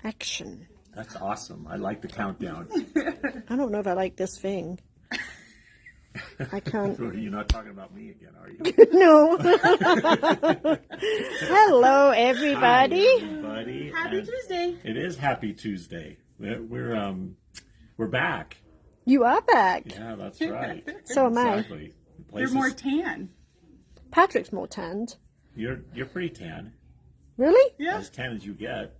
Action. That's awesome. I like the countdown. I don't know if I like this thing. I can't. You're not talking about me again, are you? No. Hello, everybody. Hi, everybody. Happy Tuesday. It is Happy Tuesday. We're back. You are back. Yeah, that's right. So am I. Exactly. You're more tan. Patrick's more tanned. You're pretty tan. Really? Yeah. As tan as you get.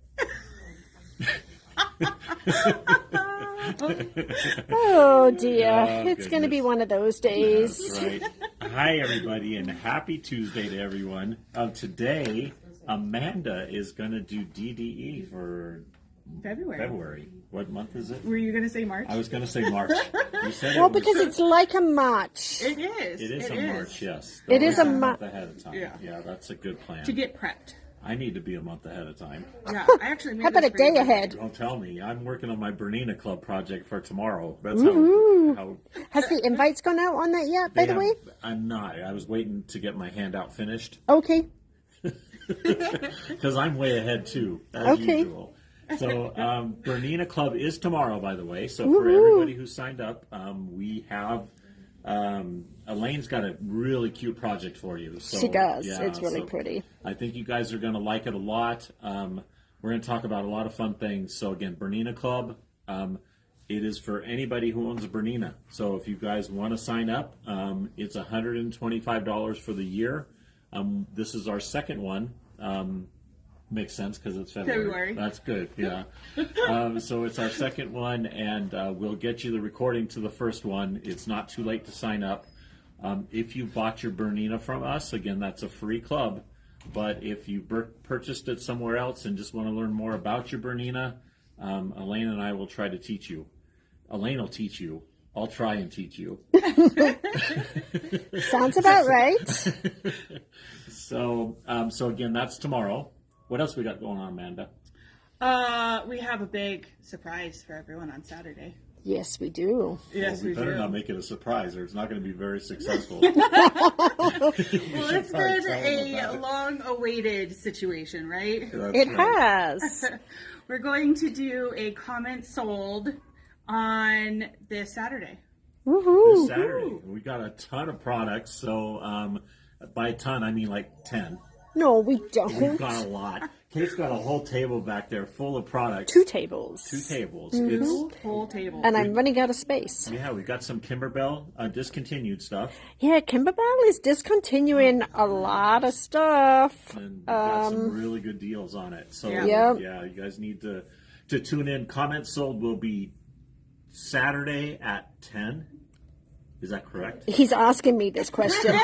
Oh dear. Oh, It's going to be goodness. one of those days. That's right. Hi, everybody, and happy Tuesday to everyone. Today, Amanda is going to do DDE for February. What month is it? Were you going to say March? I was going to say March. You said Well, it was, because it's like a march. It is. it is a March, yes. It is a month ahead of time. Yeah. That's a good plan. To get prepped. I need to be a month ahead of time. Yeah, I actually made How about this a for you. day ahead? Don't tell me. I'm working on my Bernina Club project for tomorrow. That's how Has the invites gone out on that yet, by the way? I'm not. I was waiting to get my handout finished Okay. because I'm way ahead too, as Okay. usual. So Bernina Club is tomorrow, by the way. So for everybody who signed up, we have Elaine's got a really cute project for you. So, She does. yeah, It's really so pretty. I think you guys are going to like it a lot. We're going to talk about a lot of fun things. So again, Bernina Club, it is for anybody who owns a Bernina. So if you guys want to sign up, it's $125 for the year. This is our second one. Makes sense because it's February. That's good, yeah. So it's our second one, and we'll get you the recording to the first one. It's not too late to sign up. If you bought your Bernina from us, again, that's a free club. But if you purchased it somewhere else and just want to learn more about your Bernina, Elaine and I will try to teach you. Elaine will teach you. I'll try and teach you. Sounds about right. So again, that's tomorrow. What else we got going on, Amanda? We have a big surprise for everyone on Saturday. Yes, we do. Yes, We we better do. not make it a surprise, or it's not going to be very successful. Well, it's probably been tell them a about it. long-awaited situation, right? That's It right. has. We're going to do a comment sold on this Saturday. This Woohoo. Saturday, we got a ton of products. So by a ton, I mean like 10. No, we We've don't. got a lot. Kate's got a whole table back there full of products. Two tables. Two tables. Whole table. And I'm running out of space. We got some KimberBell discontinued stuff, Yeah, KimberBell is discontinuing a lot of stuff. and we got some really good deals on it. So Yeah. yeah, you guys need to tune in. Comments sold will be Saturday at 10. Is that correct? He's asking me this question.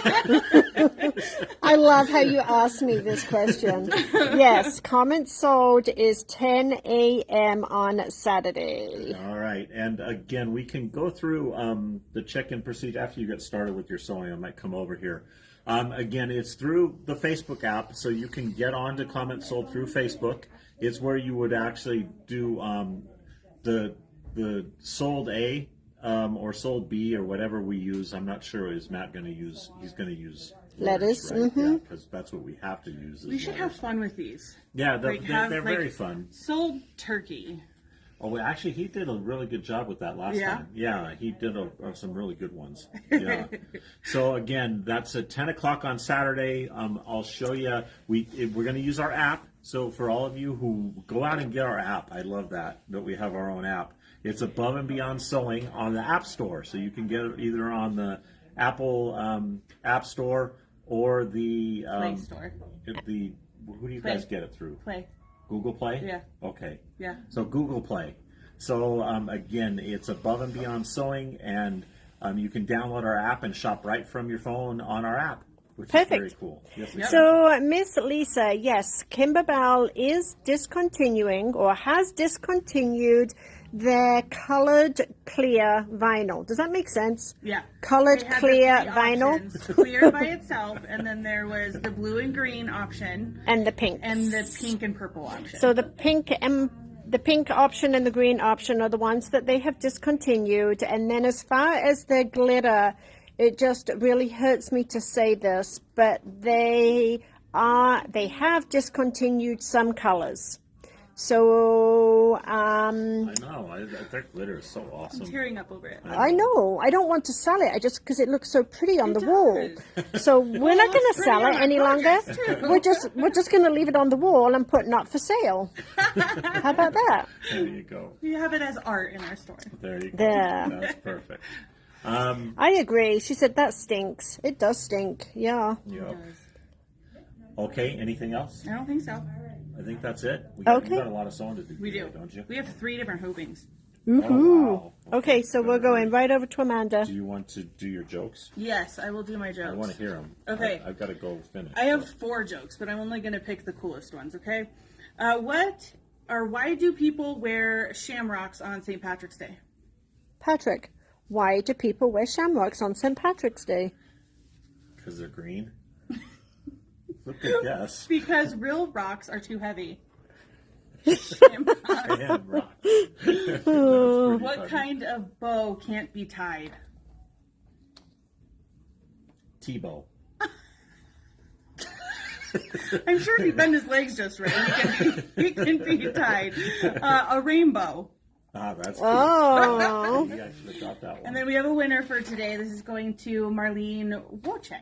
I love how you ask me this question. Yes, comment sold is 10 a.m. on Saturday. All right, and again, we can go through the check-in procedure after you get started with your sewing. I might come over here. Again, it's through the Facebook app, so you can get on to Comment Sold through Facebook. It's where you would actually do the sold A or sold B or whatever we use. I'm not sure. Is Matt going to use? He's going to use Letters, right? Yeah, because that's what we have to use. We should have fun with these. Yeah, have, they're very fun. Sold turkey. Oh, well, actually, he did a really good job with that last Yeah? time. Yeah, he did some really good ones. Yeah. So again, that's at 10 o'clock on Saturday. I'll show you. We're going to use our app. So for all of you who go out and get our app, I love that we have our own app. It's Above and Beyond Sewing on the App Store. So you can get it either on the Apple App Store or the Play Store. who do you Play. guys get it through? Play. Google Play? Yeah. Okay. Yeah. So Google Play. So again, it's Above and Beyond Sewing, and you can download our app and shop right from your phone on our app, which Perfect. is very cool. Yes, it's So, Miss Lisa, yes, KimberBell is discontinuing or has discontinued their colored clear vinyl. Does that make sense? Yeah. Colored They had the clear three vinyl options. Clear by itself, and then there was the blue and green option, and the pink. and the pink and purple option. So the pink option and the green option are the ones that they have discontinued. And then as far as the glitter, it just really hurts me to say this, but they have discontinued some colors. So, I know. That glitter is so awesome. I'm tearing up over it. I know. I don't want to sell it. I just because it looks so pretty on the wall. So we're not going to sell it any longer. We're just going to leave it on the wall and put not for sale. How about that? There you go. We have it as art in our store. There you go. There. That's perfect. I agree. She said that stinks. It does stink. Yeah. Yep. Okay. Anything else? I don't think so. I think that's it. We Okay. got a lot of sewing to do. We today, do. don't you? We have 3 different hoopings. Woohoo. Oh, wow. Okay, so we're going right over to Amanda. Do you want to do your jokes? Yes, I will do my jokes. I want to hear them. Okay. I've got to go finish. I have 4 jokes, but I'm only going to pick the coolest ones, okay? Why do people wear shamrocks on St. Patrick's Day? Patrick, why do people wear shamrocks on St. Patrick's Day? Because they're green. That's a good guess. Because real rocks are too heavy. Shamrocks. Damn, rock. That's pretty What funny. kind of bow can't be tied? T-bow. I'm sure if you bend his legs just right, he can be tied. A rainbow. Ah, that's good. Oh. You guys should have got that one. And then we have a winner for today. This is going to Marlene Wojcik.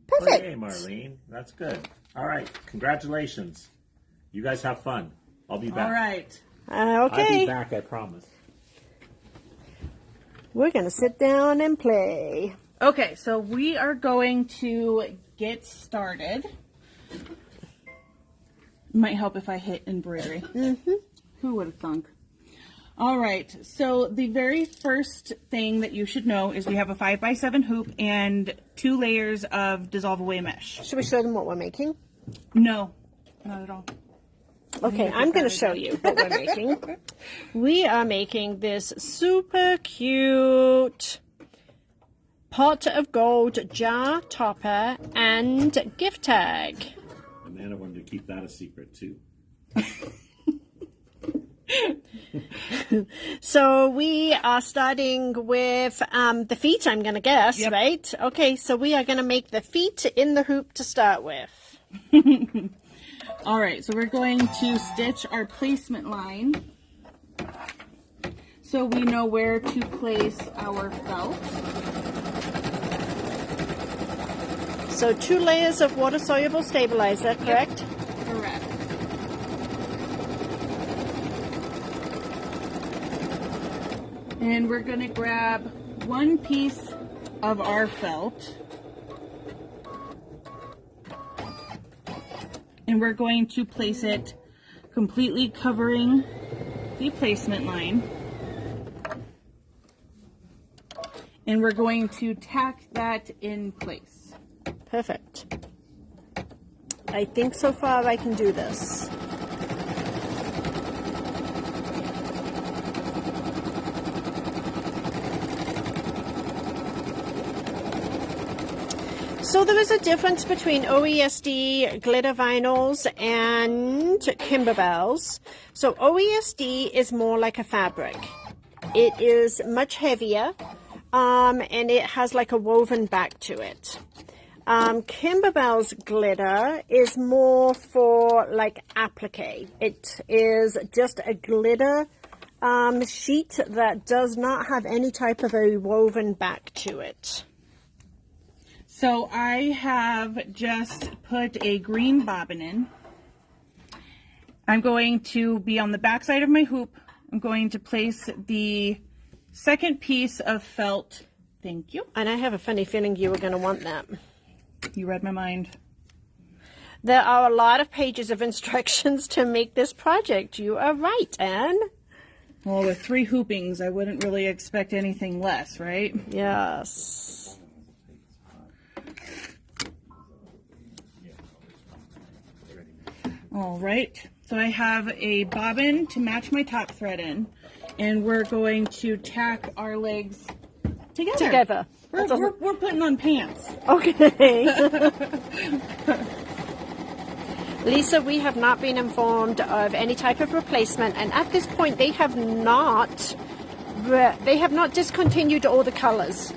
Perfect. Hey, Marlene. That's good. All right. Congratulations. You guys have fun. I'll be back. All right. I'll be Okay. back, I promise. We're going to sit down and play. Okay, so we are going to get started. Might help if I hit embroidery. Mm-hmm. Who would have thunk? All right, so the very first thing that you should know is we have a 5x7 hoop and 2 layers of dissolve away mesh. Should we show them what we're making? No, not at all. Okay, I'm going to show you what we're making. We are making this super cute pot of gold jar topper and gift tag. Amanda wanted to keep that a secret, too. So we are starting with the feet, I'm going to guess, Yep. right? Okay, so we are going to make the feet in the hoop to start with. All right, so we're going to stitch our placement line so we know where to place our felt. So 2 layers of water-soluble stabilizer, correct? Correct. And we're going to grab 1 piece of our felt. And we're going to place it completely covering the placement line. And we're going to tack that in place. Perfect. I think so far I can do this. So there is a difference between OESD glitter vinyls and KimberBells. So OESD is more like a fabric. It is much heavier, and it has like a woven back to it. KimberBell's glitter is more for like applique. It is just a glitter sheet that does not have any type of a woven back to it. So I have just put a green bobbin in. I'm going to be on the back side of my hoop. I'm going to place the second piece of felt. Thank you. And I have a funny feeling you were going to want that. You read my mind. There are a lot of pages of instructions to make this project. You are right, Anne. Well, with 3 hoopings, I wouldn't really expect anything less, right? Yes. All right. So I have a bobbin to match my top thread in, and we're going to tack our legs together. We're putting on pants. Okay. Lisa, we have not been informed of any type of replacement, and at this point they have not discontinued all the colors.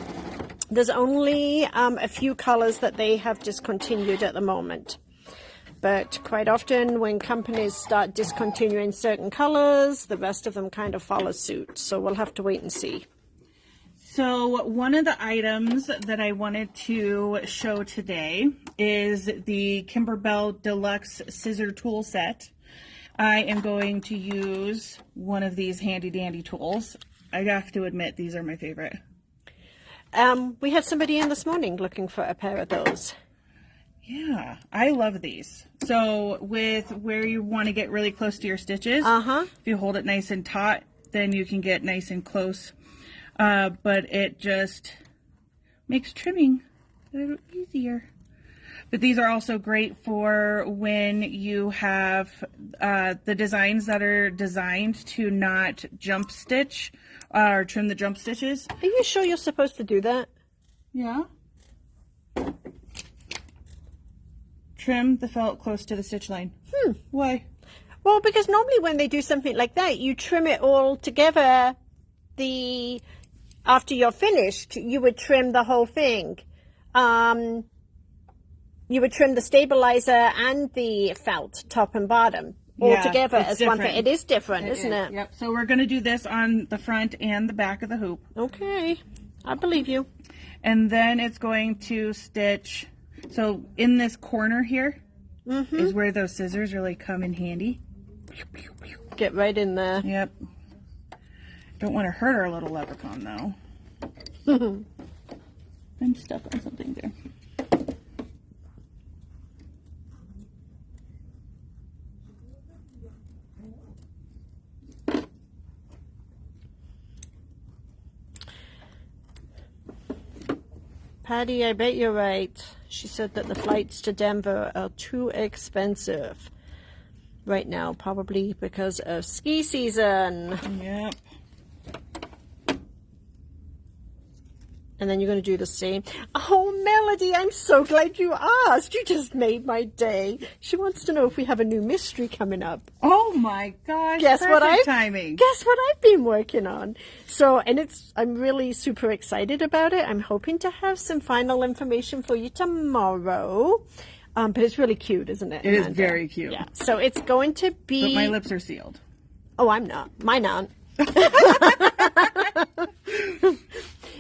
There's only a few colors that they have discontinued at the moment. but quite often when companies start discontinuing certain colors, the rest of them kind of follow suit. So we'll have to wait and see. So one of the items that I wanted to show today is the KimberBell Deluxe Scissor Tool Set. I am going to use one of these handy dandy tools. I have to admit, these are my favorite. We had somebody in this morning looking for a pair of those. Yeah, I love these. So with where you want to get really close to your stitches, if you hold it nice and taut, then you can get nice and close. But it just makes trimming a little easier. But these are also great for when you have the designs that are designed to not jump stitch or trim the jump stitches. Are you sure you're supposed to do that? Yeah. Trim the felt close to the stitch line. Why? Well, because normally when they do something like that, you trim it all together. After you're finished, you would trim the whole thing. You would trim the stabilizer and the felt, top and bottom, all together as one thing. It is different, isn't it? Yep. So we're going to do this on the front and the back of the hoop. Okay. I believe you. And then it's going to stitch. So in this corner here is where those scissors really come in handy. Get right in there. Yep. Don't want to hurt our little leprechaun, though. I'm stuck on something there. Patty, I bet you're right. She said that the flights to Denver are too expensive right now, probably because of ski season. Yep. And then you're going to do the same. Oh, Melody, I'm so glad you asked. You just made my day. She wants to know if we have a new mystery coming up. Oh my gosh. Guess what timing. Guess what I've been working on. So, and I'm really super excited about it. I'm hoping to have some final information for you tomorrow. But it's really cute, isn't it? It is very cute. Yeah. So it's going to be... But my lips are sealed. Oh, I'm not. Mine aren't.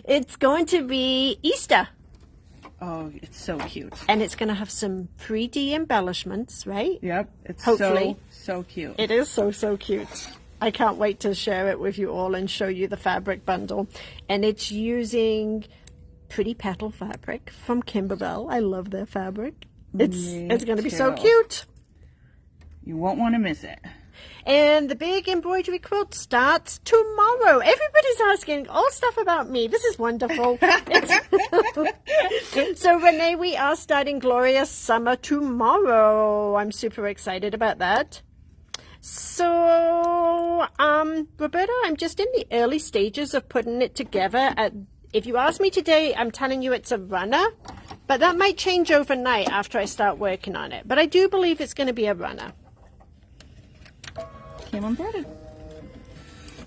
It's going to be Easter. Oh, it's so cute. And it's going to have some 3D embellishments, right? Yep. It's Hopefully. so cute. It is so cute. I can't wait to share it with you all and show you the fabric bundle. And it's using Pretty Petal fabric from KimberBell. I love their fabric. It's going to be so cute. You won't want to miss it. And the big embroidery quilt starts tomorrow. Everybody's asking all stuff about me. This is wonderful. So, Renee, we are starting Glorious Summer tomorrow. I'm super excited about that. So, Roberta, I'm just in the early stages of putting it together. If you ask me today, I'm telling you it's a runner. But that might change overnight after I start working on it. But I do believe it's going to be a runner. Embroidered.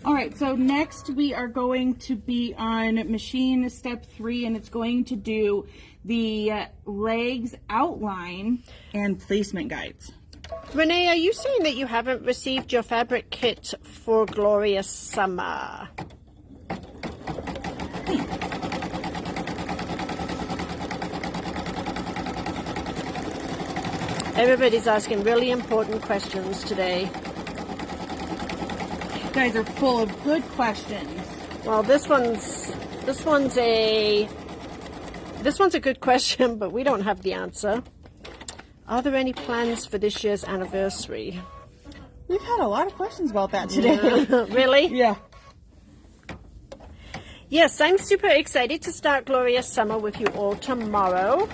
All right, so next we are going to be on machine step 3, and it's going to do the legs outline and placement guides. Renee, are you saying that you haven't received your fabric kit for Glorious Summer? Everybody's asking really important questions today. You guys are full of good questions. Well, this one's a good question, but we don't have the answer. Are there any plans for this year's anniversary? We've had a lot of questions about that today. Really? Yeah. Yes, I'm super excited to start Glorious Summer with you all tomorrow.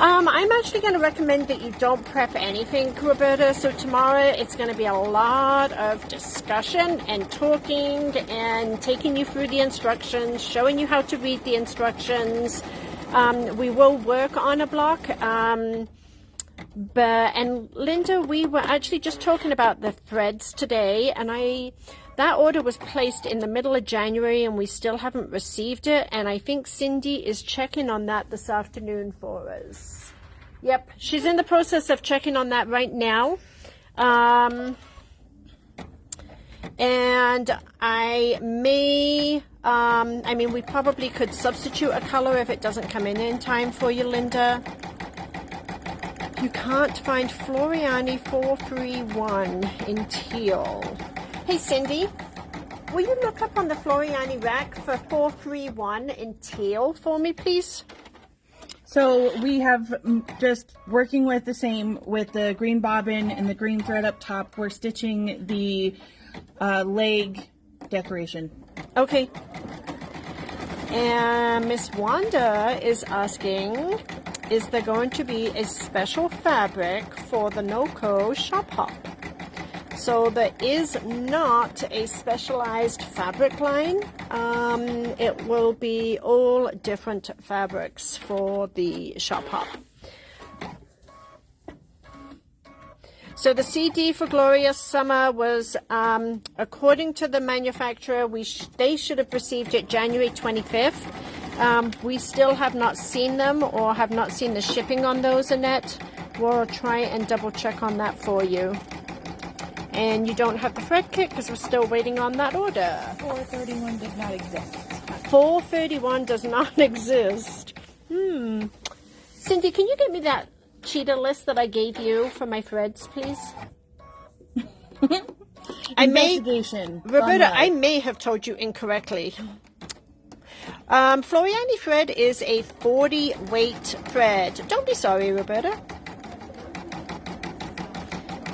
I'm actually going to recommend that you don't prep anything, Roberta. So tomorrow it's going to be a lot of discussion and talking and taking you through the instructions, showing you how to read the instructions. We will work on a block. And Linda, we were actually just talking about the threads today, and that order was placed in the middle of January and we still haven't received it, and I think Cindy is checking on that this afternoon for us. Yep, she's in the process of checking on that right now. And I may, I mean, we probably could substitute a color if it doesn't come in time for you, Linda. You can't find Floriani 431 in teal. Hey, Cindy, will you look up on the Floriani rack for 431 in teal for me, please? So we have just working with the same, with the green bobbin and the green thread up top. We're stitching the leg decoration. Okay. And Miss Wanda is asking, is there going to be a special fabric for the NoCo shop hop? So there is not a specialized fabric line. It will be all different fabrics for the shop hop. So the CD for Glorious Summer was, according to the manufacturer, they should have received it January 25th. We still have not seen them or have not seen the shipping on those, Annette. We'll try and double check on that for you. And you don't have the thread kit because we're still waiting on that order. 431 does not exist. 431 does not exist. Cindy, can you get me that cheetah list that I gave you for my threads, please? Roberta, I may have told you incorrectly. Floriani thread is a 40 weight thread. Don't be sorry, Roberta.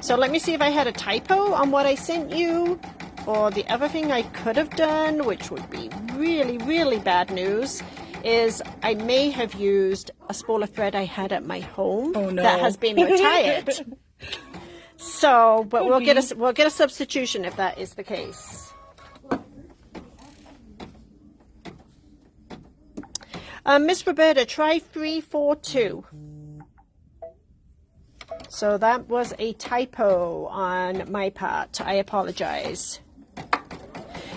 So let me see if I had a typo on what I sent you. Or the other thing I could have done, which would be really, really bad news, is I may have used a spool of thread I had at my home that has been retired. So, but we'll get a substitution if that is the case. Miss Roberta, try 342. So that was a typo on my part. I apologize.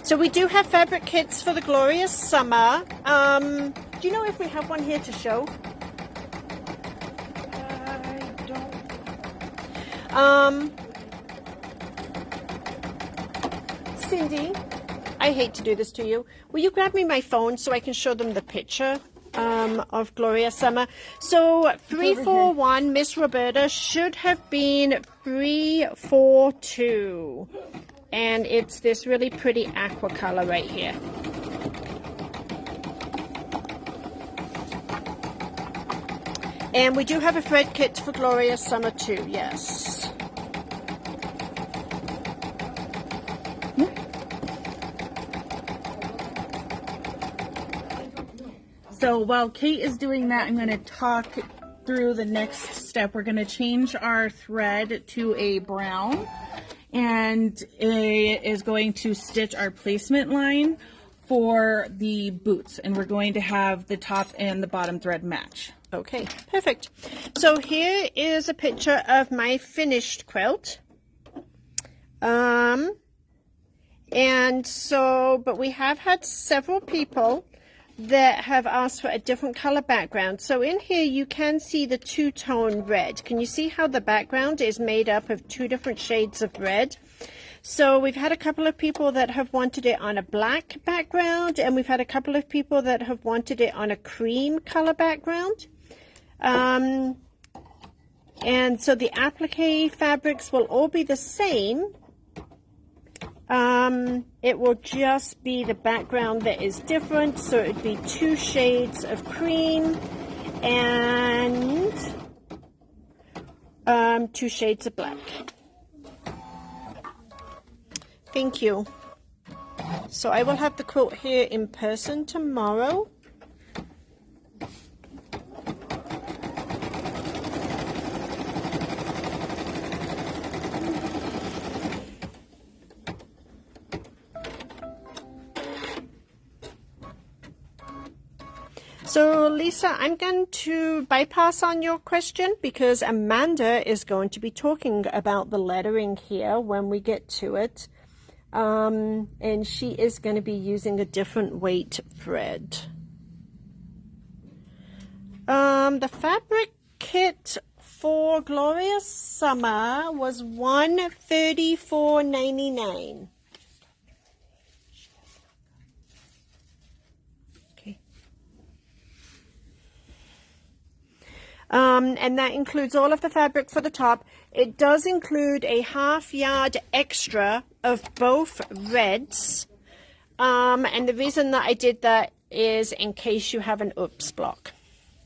So we do have fabric kits for the Glorious Summer. Do you know if we have one here to show? I don't. Cindy, I hate to do this to you. Will you grab me my phone so I can show them the picture of Glorious Summer? So 341, Miss Roberta, should have been 342. And it's this really pretty aqua color right here. And we do have a thread kit for Glorious Summer too, yes. So while Kate is doing that, I'm going to talk through the next step. We're going to change our thread to a brown, and it is going to stitch our placement line for the boots, and we're going to have the top and the bottom thread match. Okay, perfect. So here is a picture of my finished quilt. And so, but we have had several people that have asked for a different color background. So in here you can see the two-tone red. Can you see how the background is made up of two different shades of red? So we've had a couple of people that have wanted it on a black background, and we've had a couple of people that have wanted it on a cream color background. And so the applique fabrics will all be the same. It will just be the background that is different. So it would be two shades of cream and two shades of black. Thank you. So I will have the quilt here in person tomorrow. So Lisa, I'm going to bypass on your question because Amanda is going to be talking about the lettering here when we get to it. And she is going to be using a different weight thread. The fabric kit for Glorious Summer was $134.99. Okay. And that includes all of the fabric for the top. It does include a ½ yard extra of both reds. And the reason that I did that is in case you have an oops block.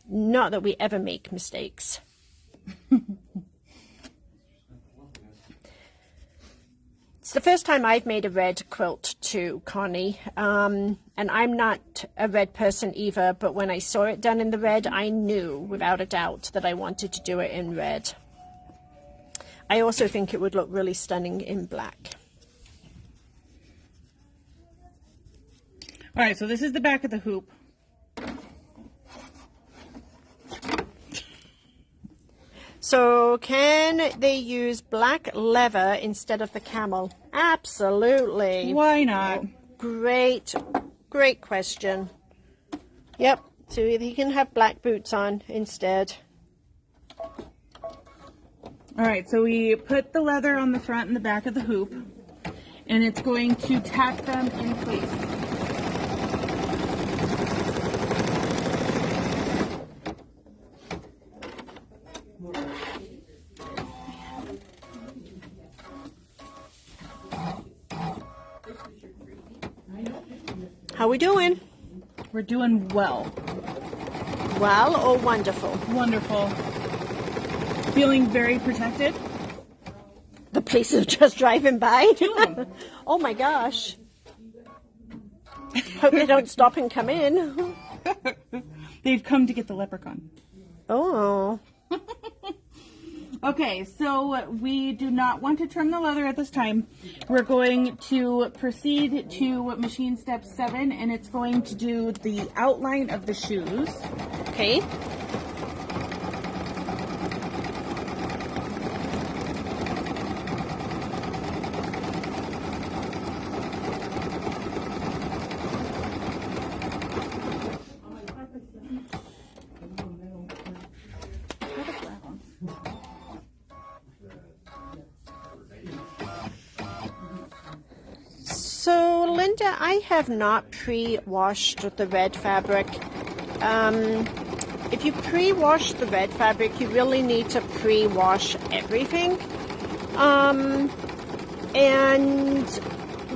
Not that we ever make mistakes. It's the first time I've made a red quilt too, Connie. And I'm not a red person either, but when I saw it done in the red, I knew without a doubt that I wanted to do it in red. I also think it would look really stunning in black. All right, so this is the back of the hoop. So can they use black leather instead of the camel? Absolutely. Why not? Great question. Yep, so you can have black boots on instead. All right, so we put the leather on the front and the back of the hoop, and it's going to tack them in place. How we doing? We're doing well. Well or wonderful? Wonderful. Feeling very protected. The police are just driving by. Two of them. Oh my gosh. Hope they don't stop and come in. They've come to get the leprechaun. Oh. Okay, so we do not want to trim the leather at this time. We're going to proceed to machine step 7, and it's going to do the outline of the shoes. Okay. So, Linda, I have not pre-washed the red fabric. If you pre-wash the red fabric, you really need to pre-wash everything. And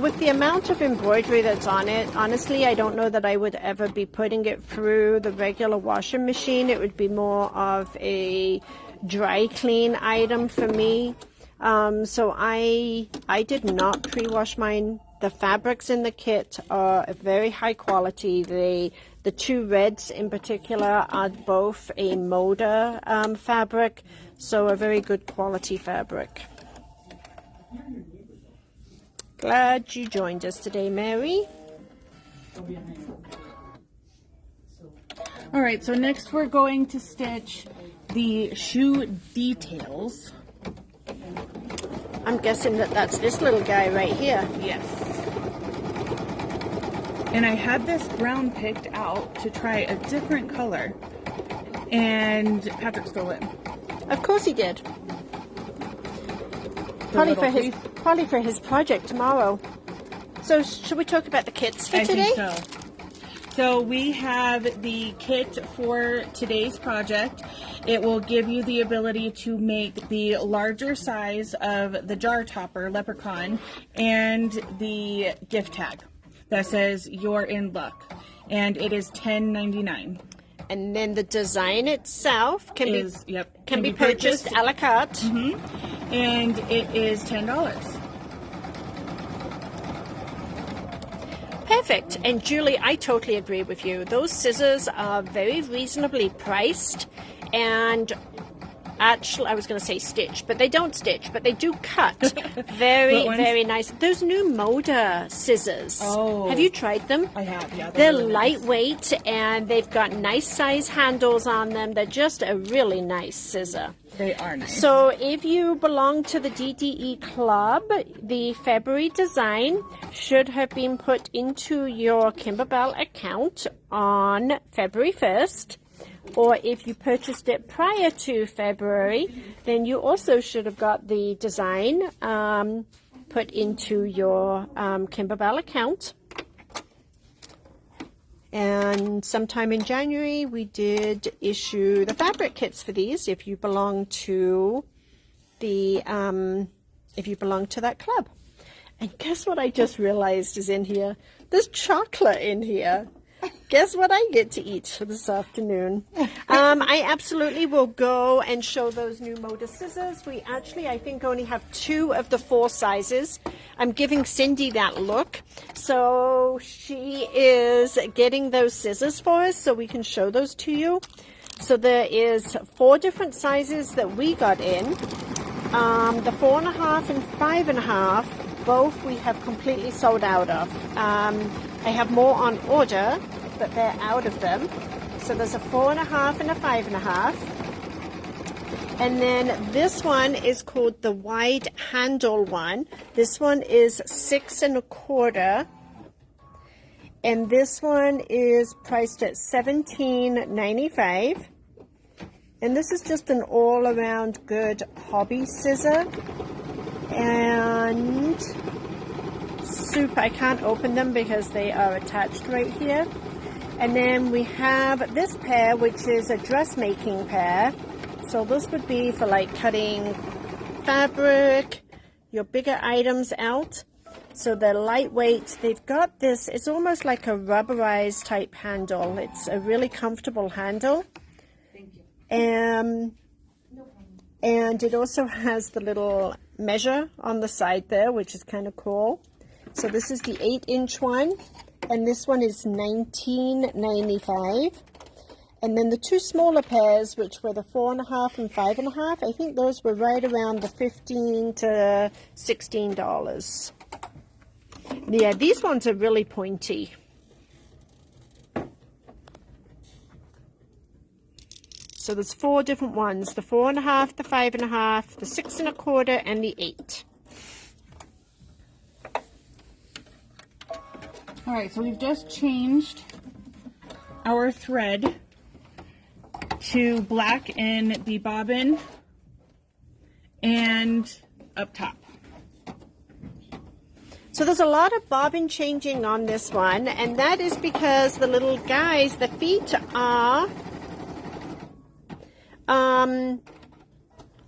with the amount of embroidery that's on it, honestly, I don't know that I would ever be putting it through the regular washing machine. It would be more of a dry clean item for me. So I did not pre-wash mine. The fabrics in the kit are very high quality. The two reds in particular are both a Moda fabric, so a very good quality fabric. Glad you joined us today, Mary. All right, so next we're going to stitch the shoe details. I'm guessing that that's this little guy right here. Yes. And I had this brown picked out to try a different color, and Patrick stole it. Of course he did. Probably for his project tomorrow. So should we talk about the kits for today? I think so. So we have the kit for today's project. It will give you the ability to make the larger size of the jar topper leprechaun and the gift tag that says "You're in luck," and it is $10.99. And then the design itself can be purchased a la carte. Mm-hmm. And it is $10. Perfect. And Julie, I totally agree with you. Those scissors are very reasonably priced, and actually, I was going to say stitch, but they don't stitch, but they do cut. Very nice. Those new Moda scissors. Oh. Have you tried them? I have, yeah. They're really lightweight, and they've got nice size handles on them. They're just a really nice scissor. They are nice. So if you belong to the DDE club, the February design should have been put into your KimberBell account on February 1st. or if you purchased it prior to February, then you also should have got the design put into your KimberBell account. And sometime in January, we did issue the fabric kits for these if you belong to the that club. And guess what I just realized is in here? There's chocolate in here. Guess what I get to eat this afternoon? I absolutely will go and show those new motor scissors. We actually, I think, only have 2 of the 4 sizes. I'm giving Cindy that look. So she is getting those scissors for us so we can show those to you. So there is 4 different sizes that we got in. The 4.5 and 5.5, both we have completely sold out of. I have more on order, but they're out of them. So there's a 4.5 and a 5.5. And then this one is called the wide handle one. This one is 6 1/4. And this one is priced at $17.95. And this is just an all-around good hobby scissor. And super, I can't open them because they are attached right here. And then we have this pair, which is a dressmaking pair. So this would be for like cutting fabric, your bigger items out. So they're lightweight. They've got this, it's almost like a rubberized type handle. It's a really comfortable handle. Thank you. And it also has the little measure on the side there, which is kind of cool. So this is the 8-inch one, and this one is $19.95. And then the 2 smaller pairs, which were the 4.5 and 5.5, I think those were right around the $15 to $16. Yeah, these ones are really pointy. So there's 4 different ones, the 4.5, the 5.5, the 6 1/4, and the 8. All right, so we've just changed our thread to black in the bobbin and up top. So there's a lot of bobbin changing on this one, and that is because the little guys, the feet are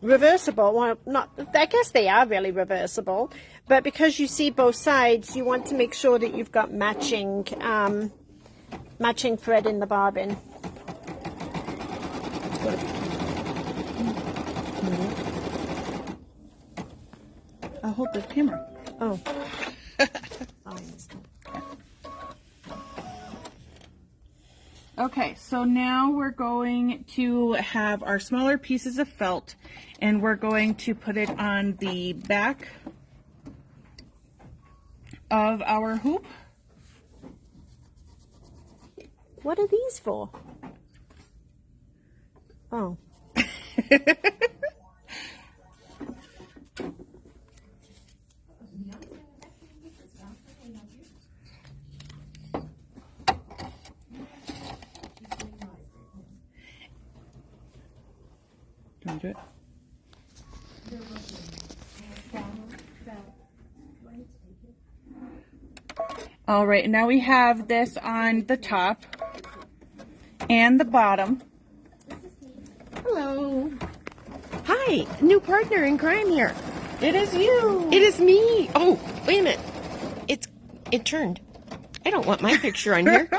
reversible. Well, not, I guess they are really reversible, but because you see both sides, you want to make sure that you've got matching matching thread in the bobbin. I'll hold the camera. Oh. Okay, so now we're going to have our smaller pieces of felt, and we're going to put it on the back of our hoop. What are these for? Oh. Do you want to do it? All right, now we have this on the top and the bottom. Hello. Hi, new partner in crime here. It is you. It is me. Oh, wait a minute. It turned. I don't want my picture on here.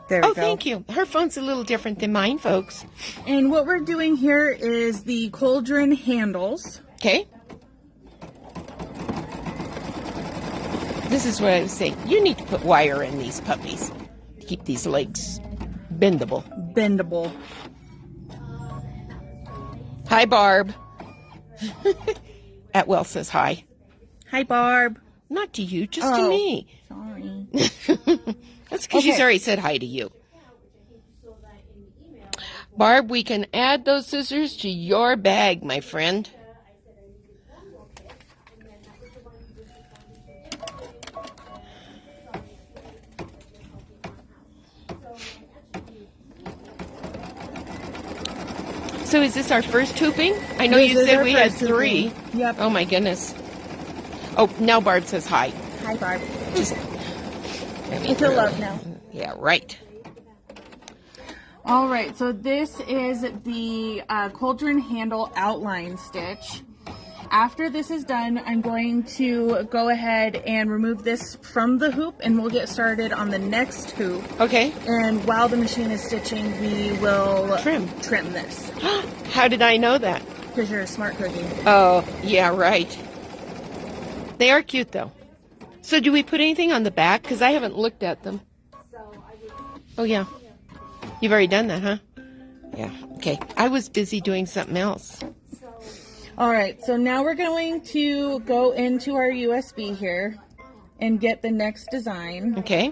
There we go. Thank you. Her phone's a little different than mine, folks. And what we're doing here is the cauldron handles. Okay. This is what I was saying. You need to put wire in these puppies to keep these legs bendable. Bendable. Hi, Barb. Atwell says hi. Hi, Barb. Not to you, just to me. Sorry. That's because she's already said hi to you. Barb, we can add those scissors to your bag, my friend. So is this our first hooping? I know This you is said our we had first 3. hooping. Yep. Oh my goodness. Oh, now Barb says hi. Hi, Barb. Just, I feel love now. yeah, right. All right, so this is the cauldron handle outline stitch. After this is done, I'm going to go ahead and remove this from the hoop, and we'll get started on the next hoop. Okay. And while the machine is stitching, we will Trim this. How did I know that? Because you're a smart cookie. Oh, yeah, right. They are cute, though. So do we put anything on the back? Because I haven't looked at them. Oh, yeah. You've already done that, huh? Yeah, okay. I was busy doing something else. All right, so now we're going to go into our USB here and get the next design. Okay.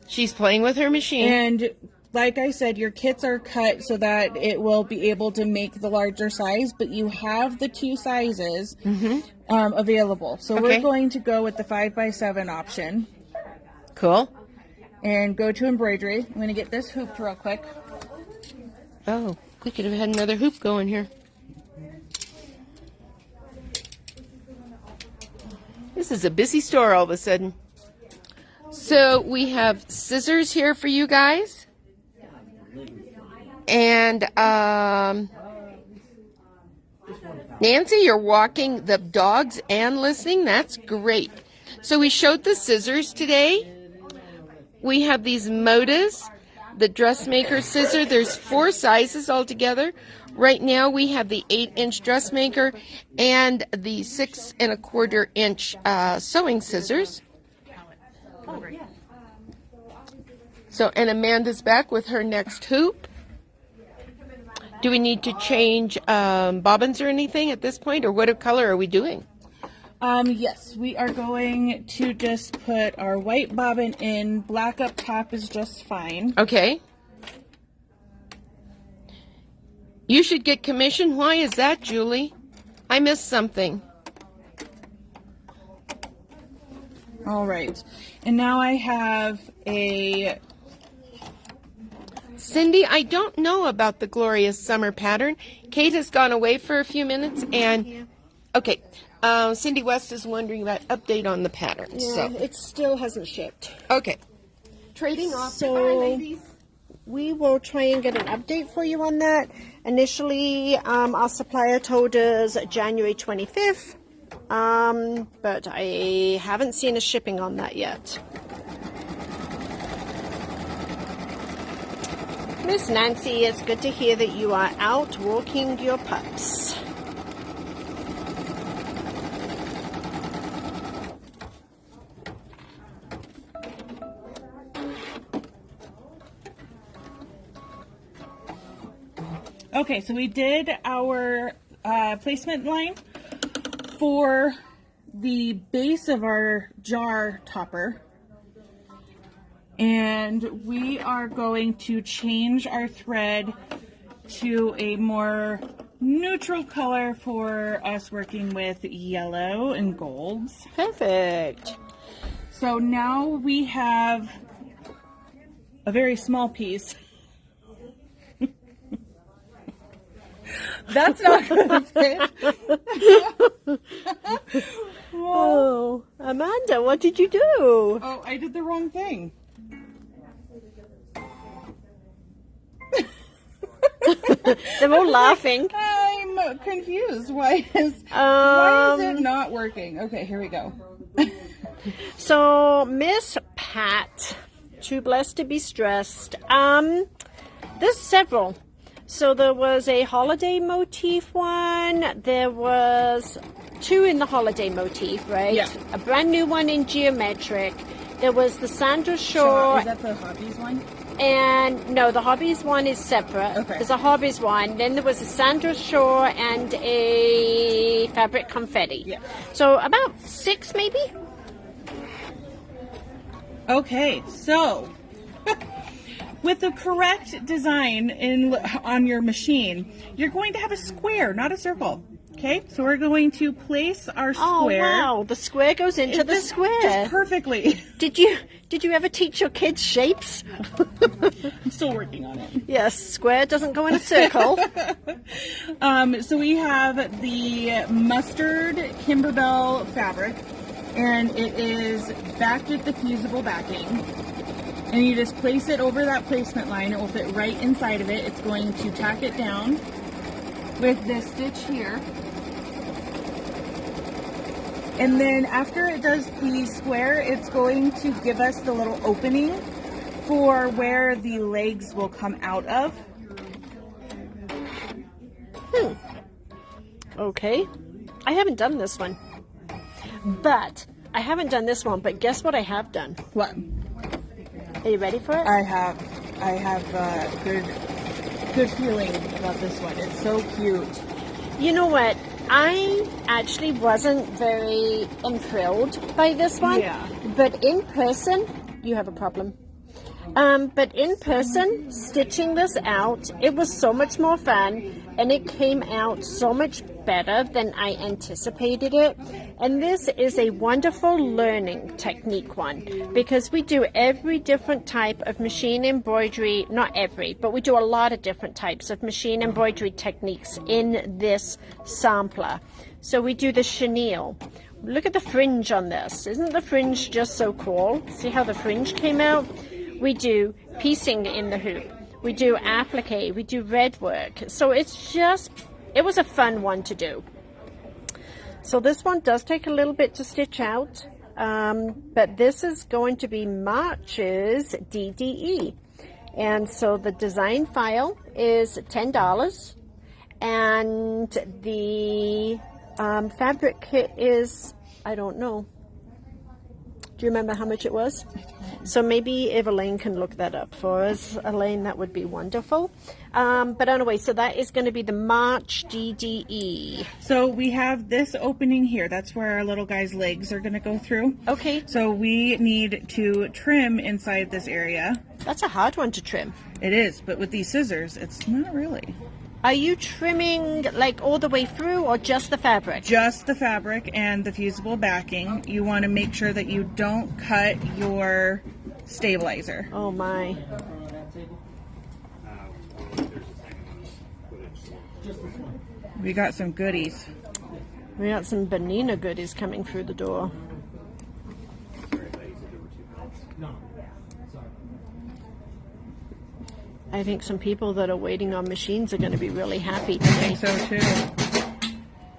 She's playing with her machine. And like I said, your kits are cut so that it will be able to make the larger size, but you have the 2 sizes available. So we're going to go with the 5x7 option. Cool. And go to embroidery. I'm going to get this hooped real quick. Oh, we could have had another hoop going here. This is a busy store all of a sudden. So we have scissors here for you guys. And Nancy, you're walking the dogs and listening. That's great. So we showed the scissors today. We have these Modas, the dressmaker scissor. There's 4 sizes altogether. Right now we have the 8-inch dressmaker and the 6 1/4-inch sewing scissors. So, and Amanda's back with her next hoop. Do we need to change bobbins or anything at this point, or what color are we doing? Yes, we are going to just put our white bobbin in. Black up top is just fine. Okay. You should get commission. Why is that, Julie? I missed something. All right. And now I have a... Cindy, I don't know about the Glorious Summer pattern. Kate has gone away for a few minutes, and... Okay. Cindy West is wondering about update on the pattern. Yeah, So. it still hasn't shipped. Okay. Trading off. So- Bye, ladies. We will try and get an update for you on that. Initially, our supplier told us January 25th, but I haven't seen a shipping on that yet. Miss Nancy, it's good to hear that you are out walking your pups. Okay, so we did our placement line for the base of our jar topper. And we are going to change our thread to a more neutral color for us working with yellow and golds. Perfect. So now we have a very small piece. That's not going to fit. Oh, Amanda, what did you do? Oh, I did the wrong thing. They're all laughing. I'm confused. Why is it not working? Okay, here we go. So, Miss Pat, too blessed to be stressed. There's several. So there was a holiday motif one. There was 2 in the holiday motif, right? Yeah. A brand new one in geometric. There was the Sandra Shore. Is that the Hobbies one? And no, the Hobbies one is separate. Okay. There's a Hobbies one. Then there was a Sandra Shore and a fabric confetti. Yeah. So about 6 maybe. Okay, so with the correct design on your machine, you're going to have a square, not a circle. Okay, so we're going to place our Oh square. wow, the square goes into the square. Just perfectly. Did you ever teach your kids shapes? I'm still working on it. Yes, square doesn't go in a circle. So we have the mustard KimberBell fabric, and it is backed with the fusible backing. And you just place it over that placement line. It will fit right inside of it. It's going to tack it down with this stitch here. And then after it does the square, it's going to give us the little opening for where the legs will come out of. Okay. I haven't done this one. But guess what I have done? What? Are you ready for it? I have good feeling about this one. It's so cute. You know what? I actually wasn't very enthralled by this one. Yeah. But in person, you have a problem. But in person, stitching this out, it was so much more fun, and it came out so much better than I anticipated it. And this is a wonderful learning technique one, because we do every different type of machine embroidery, not every, but we do a lot of different types of machine embroidery techniques in this sampler. So we do the chenille. Look at the fringe on this. Isn't the fringe just so cool? See how the fringe came out? We do piecing in the hoop. We do applique. We do red work. So it was a fun one to do. So this one does take a little bit to stitch out. But this is going to be March's DDE. And so the design file is $10. And the fabric kit is, I don't know. Do you remember how much it was? So maybe if Elaine can look that up for us, Elaine, that would be wonderful. But anyway, so that is going to be the March DDE. So we have this opening here. That's where our little guy's legs are going to go through. Okay. So we need to trim inside this area. That's a hard one to trim. It is, but with these scissors, it's not really. Are you trimming like all the way through, or just the fabric? Just the fabric and the fusible backing. You want to make sure that you don't cut your stabilizer. Oh my. We got some goodies. We got some Benina goodies coming through the door. I think some people that are waiting on machines are going to be really happy today. I think so too.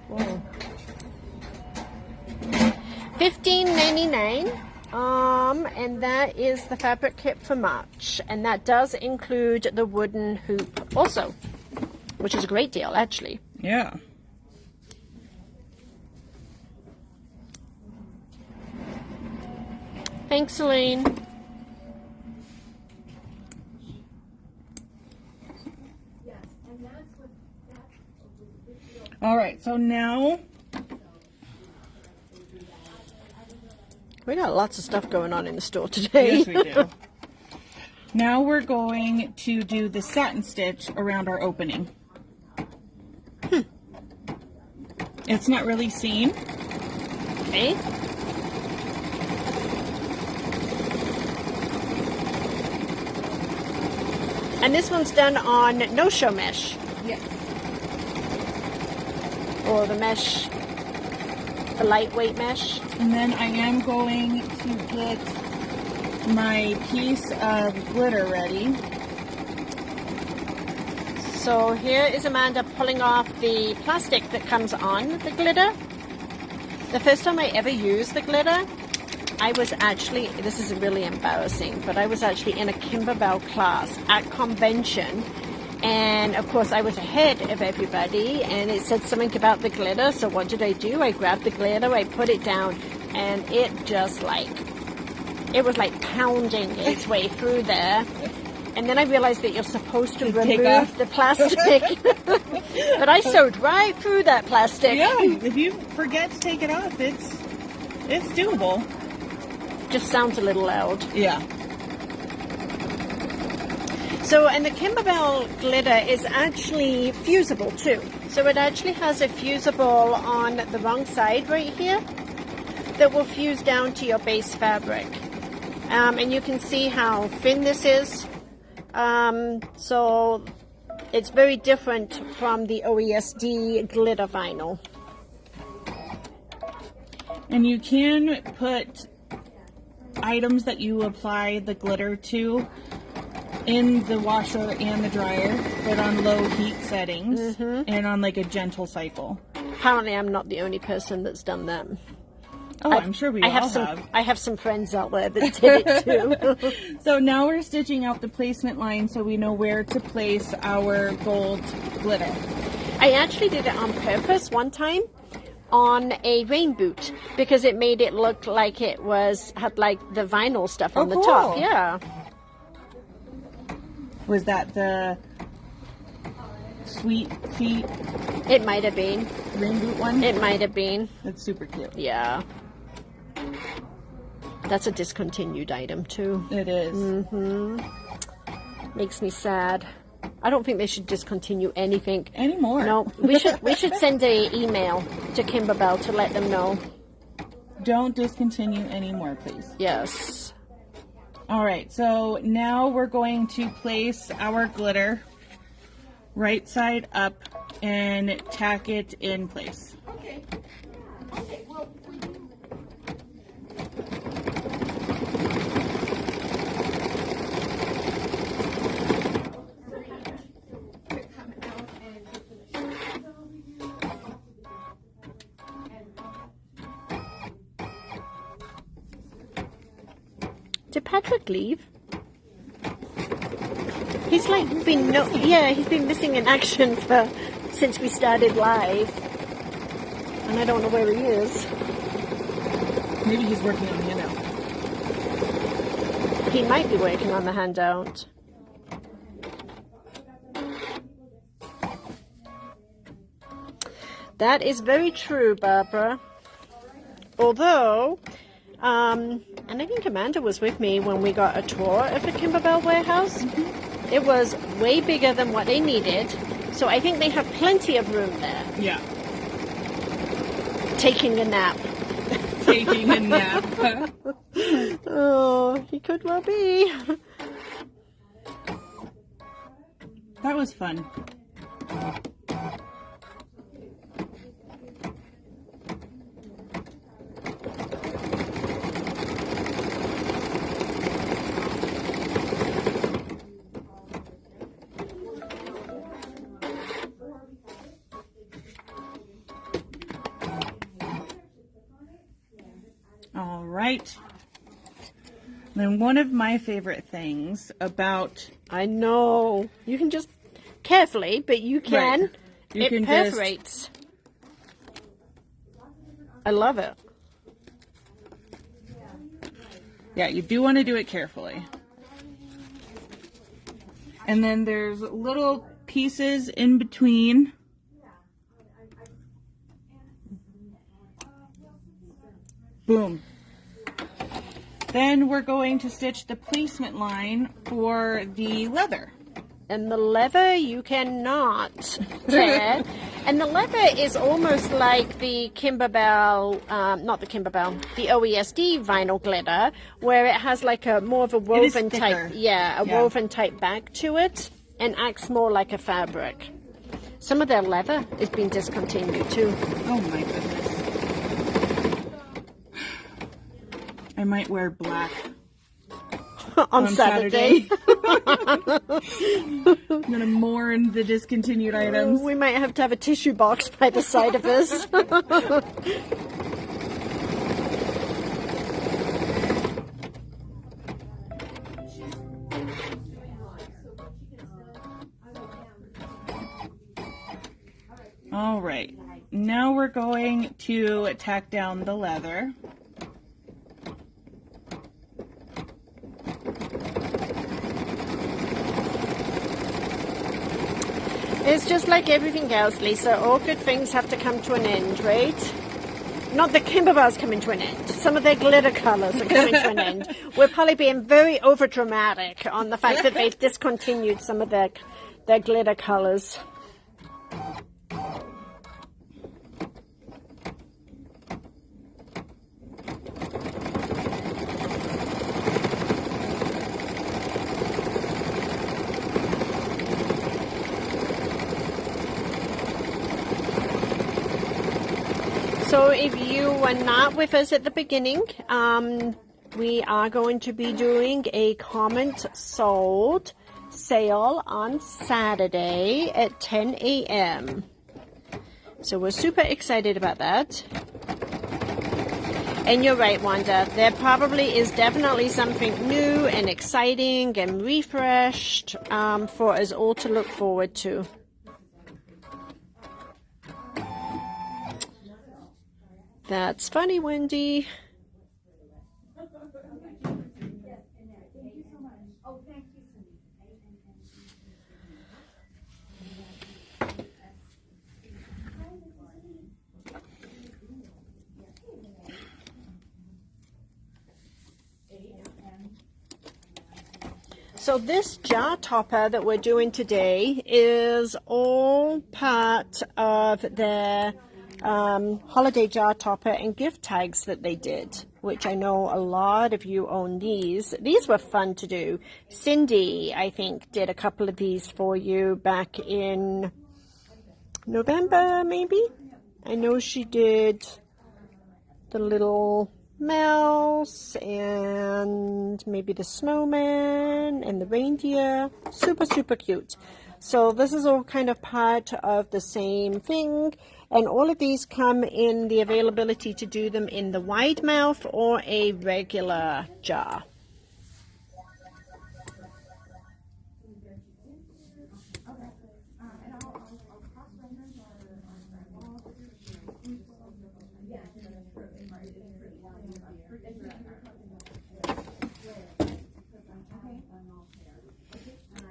Whoa. $15.99. And that is the fabric kit for March, and that does include the wooden hoop also, which is a great deal actually. Yeah. Thanks, Elaine. All right, so now We got lots of stuff going on in the store today. yes, we do. Now we're going to do the satin stitch around our opening. It's not really seen. Okay. And this one's done on no-show mesh. Yes. Or the mesh, the lightweight mesh. And then I am going to get my piece of glitter ready. So here is Amanda pulling off the plastic that comes on the glitter. The first time I ever used the glitter, I was actually, this is really embarrassing, but I was actually in a KimberBell class at convention. And of course I was ahead of everybody and it said something about the glitter. So what did I do? I grabbed the glitter, I put it down, and it just like, it was like pounding its way through there. And then I realized that you're supposed to remove the plastic. But I sewed right through that plastic. Yeah, if you forget to take it off, it's doable. Just sounds a little loud. Yeah. So, and the KimberBell glitter is actually fusible too. So it actually has a fusible on the wrong side right here that will fuse down to your base fabric. And you can see how thin this is. So it's very different from the OESD glitter vinyl. And you can put items that you apply the glitter to in the washer and the dryer, but on low heat settings and on like a gentle cycle. Apparently I'm not the only person that's done that. Oh, I'm sure we all have. I have some friends out there that did it too. So now we're stitching out the placement line so we know where to place our gold glitter. I actually did it on purpose one time on a rain boot because it made it look like it had like the vinyl stuff on the top. Yeah. Was that the Sweet Feet It might have been. rain boot one? It might have been. That's super cute. Yeah. That's a discontinued item too. It is. Makes me sad. I don't think they should discontinue anything Anymore. No, we should send an email to KimberBell to let them know. Don't discontinue anymore, please. Yes. All right, so now we're going to place our glitter right side up and tack it in place. Okay. Did Patrick leave? He's like he's been missing in action since we started live. And I don't know where he is. Maybe he's working on the handout. He might be working on the handout. That is very true, Barbara. Although, and I think Amanda was with me when we got a tour of the KimberBell warehouse. It was way bigger than what they needed. So I think they have plenty of room there. Yeah. Taking a nap. Taking a nap. Oh, he could well be. That was fun. All right. Then one of my favorite things about... I know. You can just carefully, but you can. Right. You it can perforates. I love it. Yeah, you do want to do it carefully. And then there's little pieces in between. Boom. Then we're going to stitch the placement line for the leather. And the leather you cannot tear. And the leather is almost like the KimberBell, not the KimberBell, the OESD vinyl glitter, where it has like a more of a woven type, woven type back to it, and acts more like a fabric. Some of their leather is being discontinued too. Oh my goodness. I might wear black on Saturday. I'm gonna mourn the discontinued items. We might have to have a tissue box by the side of us. All right, now we're going to tack down the leather. It's just like everything else, Lisa. All good things have to come to an end, right? Not the KimberBell's coming to an end. Some of their glitter colors are coming to an end. We're probably being very overdramatic on the fact that they've discontinued some of their glitter colors. So if you were not with us at the beginning, we are going to be doing a comment sold sale on Saturday at 10 a.m. So we're super excited about that. And you're right, Wanda, there probably is definitely something new and exciting and refreshed for us all to look forward to. That's funny, Wendy. So this jar topper that we're doing today is all part of their holiday jar topper and gift tags that they did, which I know a lot of you own these. These were fun to do. Cindy, I think, did a couple of these for you back in November, maybe? I know she did the little mouse and maybe the snowman and the reindeer. Super, super cute. So this is all kind of part of the same thing, and all of these come in the availability to do them in the wide mouth or a regular jar.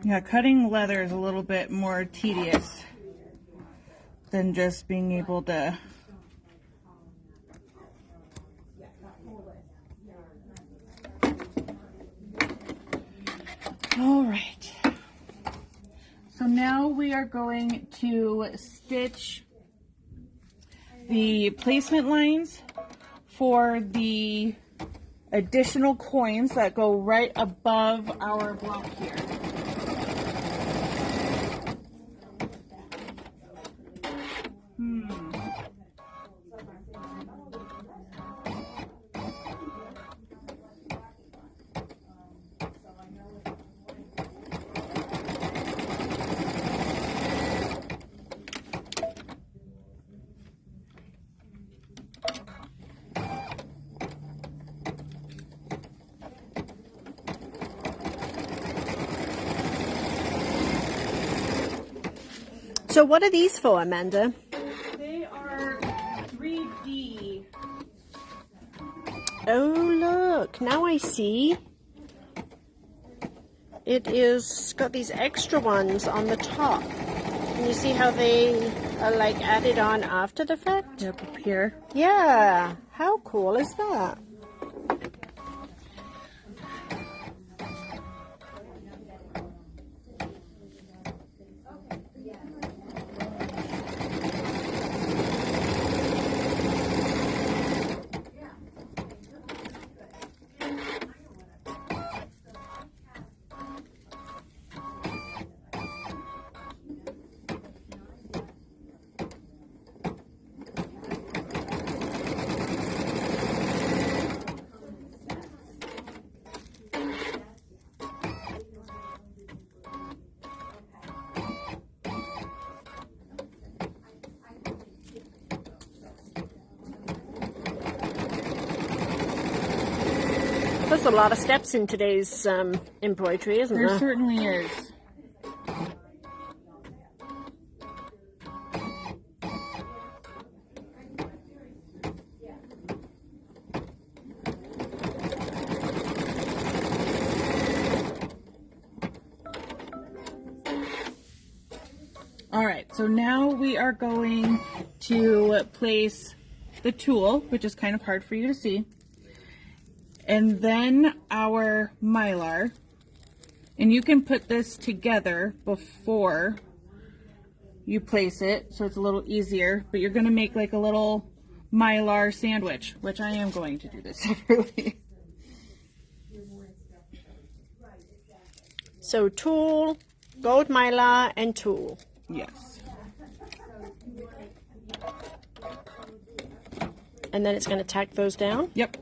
Yeah, cutting leather is a little bit more tedious than just being able to all right. So now we are going to stitch the placement lines for the additional coins that go right above our block here. So what are these for, Amanda? They are 3D. Oh, look, now I see. It is got these extra ones on the top. Can you see how they are like added on after the fact? Yep, up here. Yeah, how cool is that? There's a lot of steps in today's embroidery, isn't there? There certainly is. All right, so now we are going to place the tulle, which is kind of hard for you to see, and then our mylar. And you can put this together before you place it, so it's a little easier, but you're going to make like a little mylar sandwich, which I am going to do this separately. So tulle, gold mylar, and tulle. Yes. and then it's going to tack those down? Yep.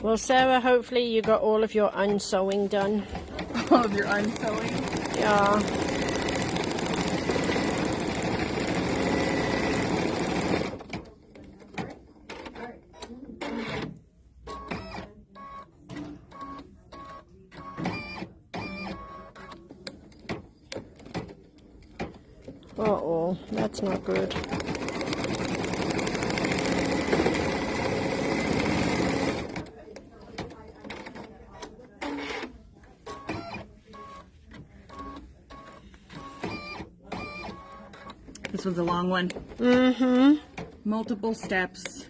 Well, Sarah, hopefully you got all of your unsewing done. All of your unsewing? Yeah. Uh-oh, that's not good. This one's a long one. Mm-hmm. Multiple steps.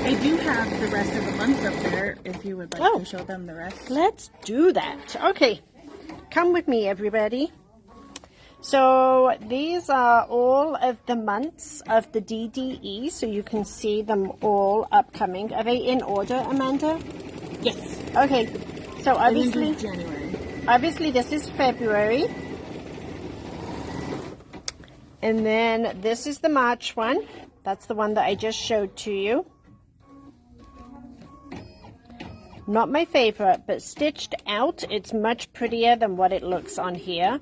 I do have the rest of the months up there if you would like to show them the rest. Let's do that. Okay, come with me, everybody. So these are all of the months of the DDE, so you can see them all upcoming. Are they in order, Amanda? Yes. Okay, so obviously, January. Obviously this is February. And then this is the March one. That's the one that I just showed to you. Not my favorite, but stitched out, it's much prettier than what it looks on here.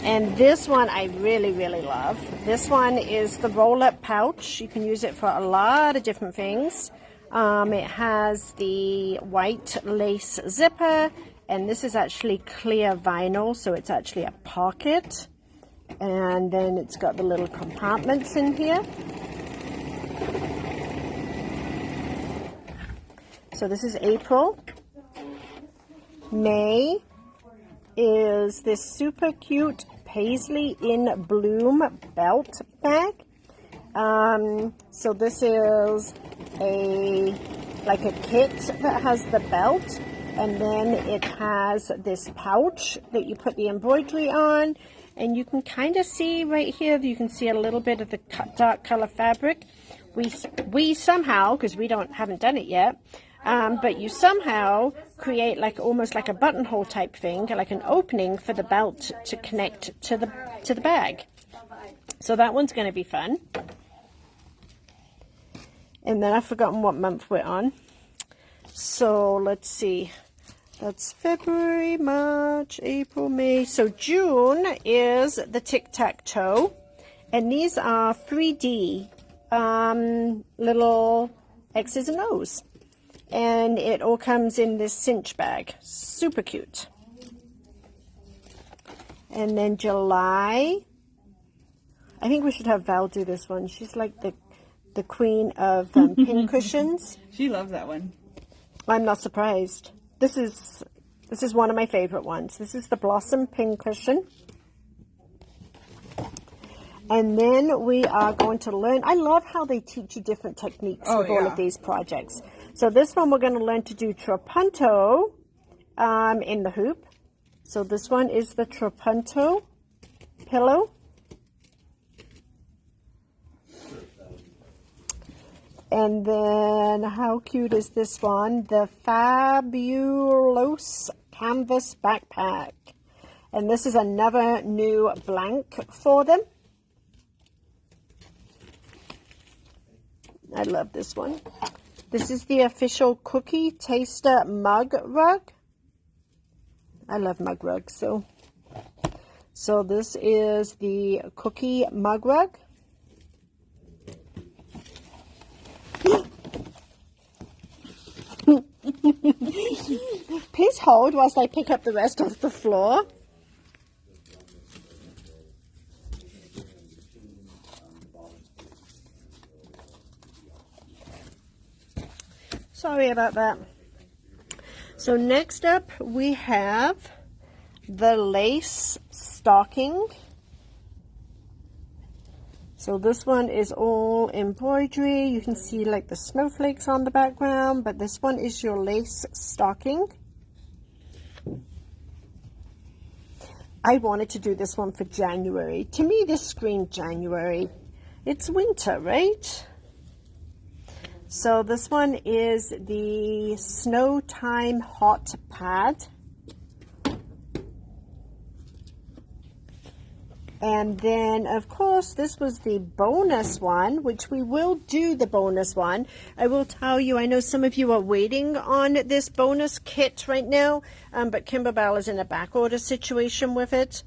And this one I really, really love. This one is the roll-up pouch. You can use it for a lot of different things. It has the white lace zipper, and this is actually clear vinyl, so it's actually a pocket. And then it's got the little compartments in here. So this is April. May is this super cute Paisley in Bloom belt bag. So this is like a kit that has the belt, and then it has this pouch that you put the embroidery on, and you can kind of see right here, you can see a little bit of the dark color fabric. We somehow, because we haven't done it yet, but you somehow create like almost like a buttonhole type thing, like an opening for the belt to connect to the bag. So that one's going to be fun. And then I've forgotten what month we're on. So let's see. That's February, March, April, May. So June is the tic-tac-toe. And these are 3D little X's and O's. And it all comes in this cinch bag. Super cute. And then July. I think we should have Val do this one. She's like the queen of pin cushions. She loves that one. I'm not surprised. This is one of my favorite ones. This is the Blossom pin cushion. And then we are going to learn. I love how they teach you different techniques with all of these projects. So this one we're going to learn to do trapunto in the hoop. So this one is the trapunto pillow. And then how cute is this one? The Fabulous Canvas Backpack. And this is another new blank for them. I love this one. This is the official Cookie Taster mug rug. I love mug rugs, so this is the cookie mug rug. Please hold whilst I pick up the rest of the floor. Sorry about that. So next up we have the lace stocking. So this one is all embroidery. You can see like the snowflakes on the background, but this one is your lace stocking. I wanted to do this one for January. To me, this screamed January. It's winter, right? So this one is the Snow Time Hot Pad. And then, of course, this was the bonus one, which we will do the bonus one. I will tell you, I know some of you are waiting on this bonus kit right now, but KimberBell is in a back order situation with it.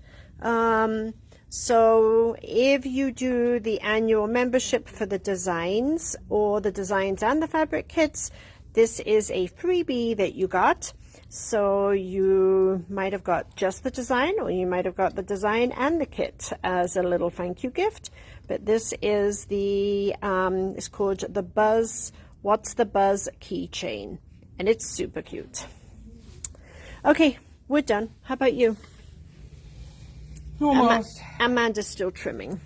So if you do the annual membership for the designs, or the designs and the fabric kits, this is a freebie that you got. So you might have got just the design, or you might have got the design and the kit as a little thank you gift. But this is the, it's called the Buzz, What's the Buzz keychain. And it's super cute. Okay, we're done. How about you? Almost. Amanda's still trimming.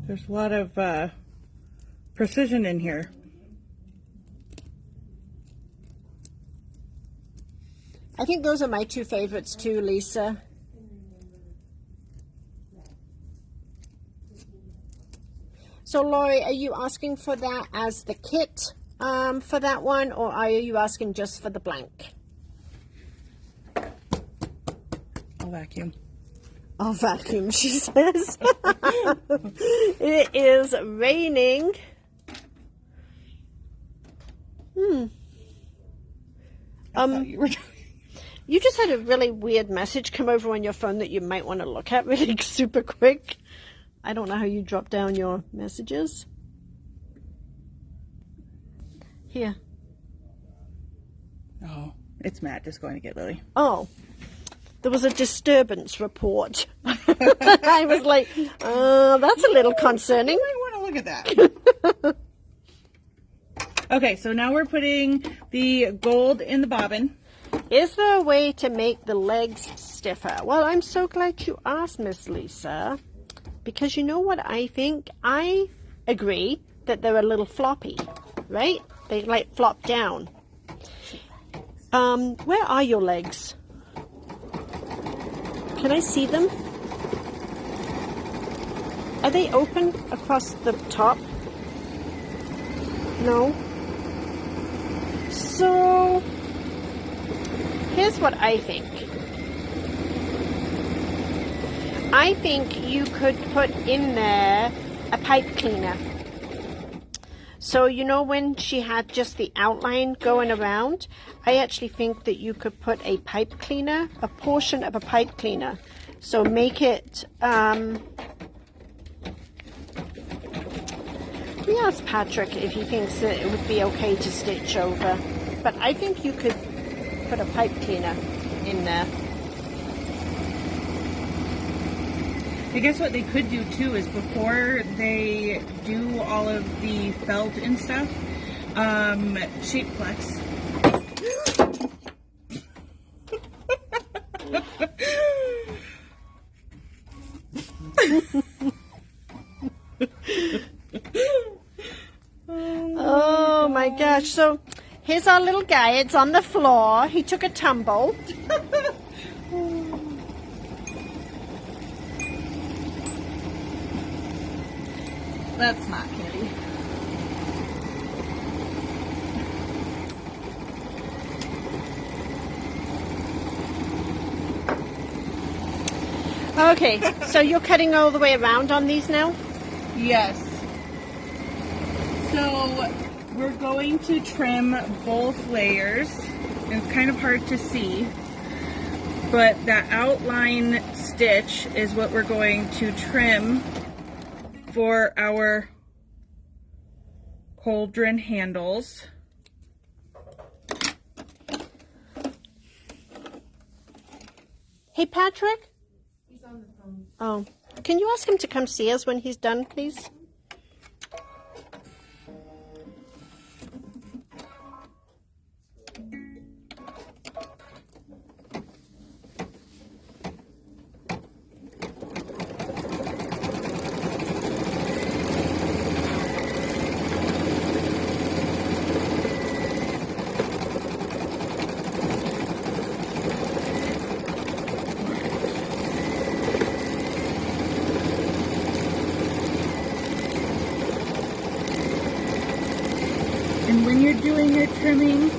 There's a lot of precision in here. I think those are my two favorites too, Lisa. So Lori, are you asking for that as the kit for that one, or are you asking just for the blank? I'll vacuum. I'll vacuum, she says. It is raining. You just had a really weird message come over on your phone that you might want to look at really super quick. I don't know how you drop down your messages. Here. Oh, it's Matt just going to get Lily. Oh, there was a disturbance report. I was like, that's a little concerning. I want to look at that. Okay, so now we're putting the gold in the bobbin. Is there a way to make the legs stiffer? Well, I'm so glad you asked, Miss Lisa, because you know what I think? I agree that they're a little floppy, right? They like flop down. Where are your legs? Can I see them? Are they open across the top? No. So here's what I think. I think you could put in there a pipe cleaner. So you know when she had just the outline going around, I actually think that you could put a pipe cleaner, a portion of a pipe cleaner. So make it, let me ask Patrick if he thinks that it would be okay to stitch over. But I think you could put a pipe cleaner in there. I guess what they could do too is before they do all of the felt and stuff, shape flex. Oh my gosh. So here's our little guy. It's on the floor. He took a tumble. That's not kitty. Okay, so you're cutting all the way around on these now? Yes. So we're going to trim both layers. It's kind of hard to see, but that outline stitch is what we're going to trim for our cauldron handles. Hey, Patrick? He's on the phone. Oh. Can you ask him to come see us when he's done, please? doing your trimming,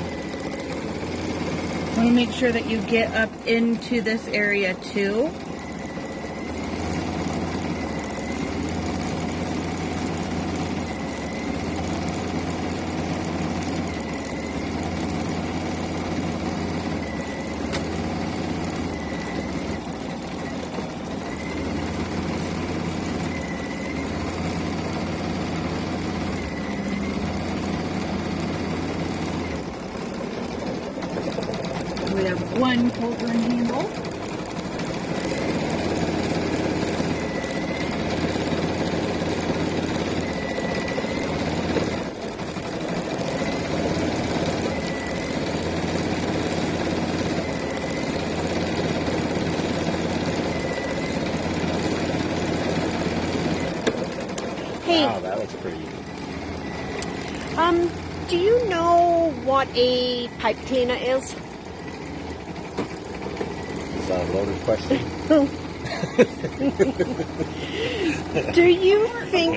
want to make sure that you get up into this area too. We have one cauldron handle. Hey, Wow, that looks pretty. do you know what a pipe cleaner is? Is that a loaded question? Do you think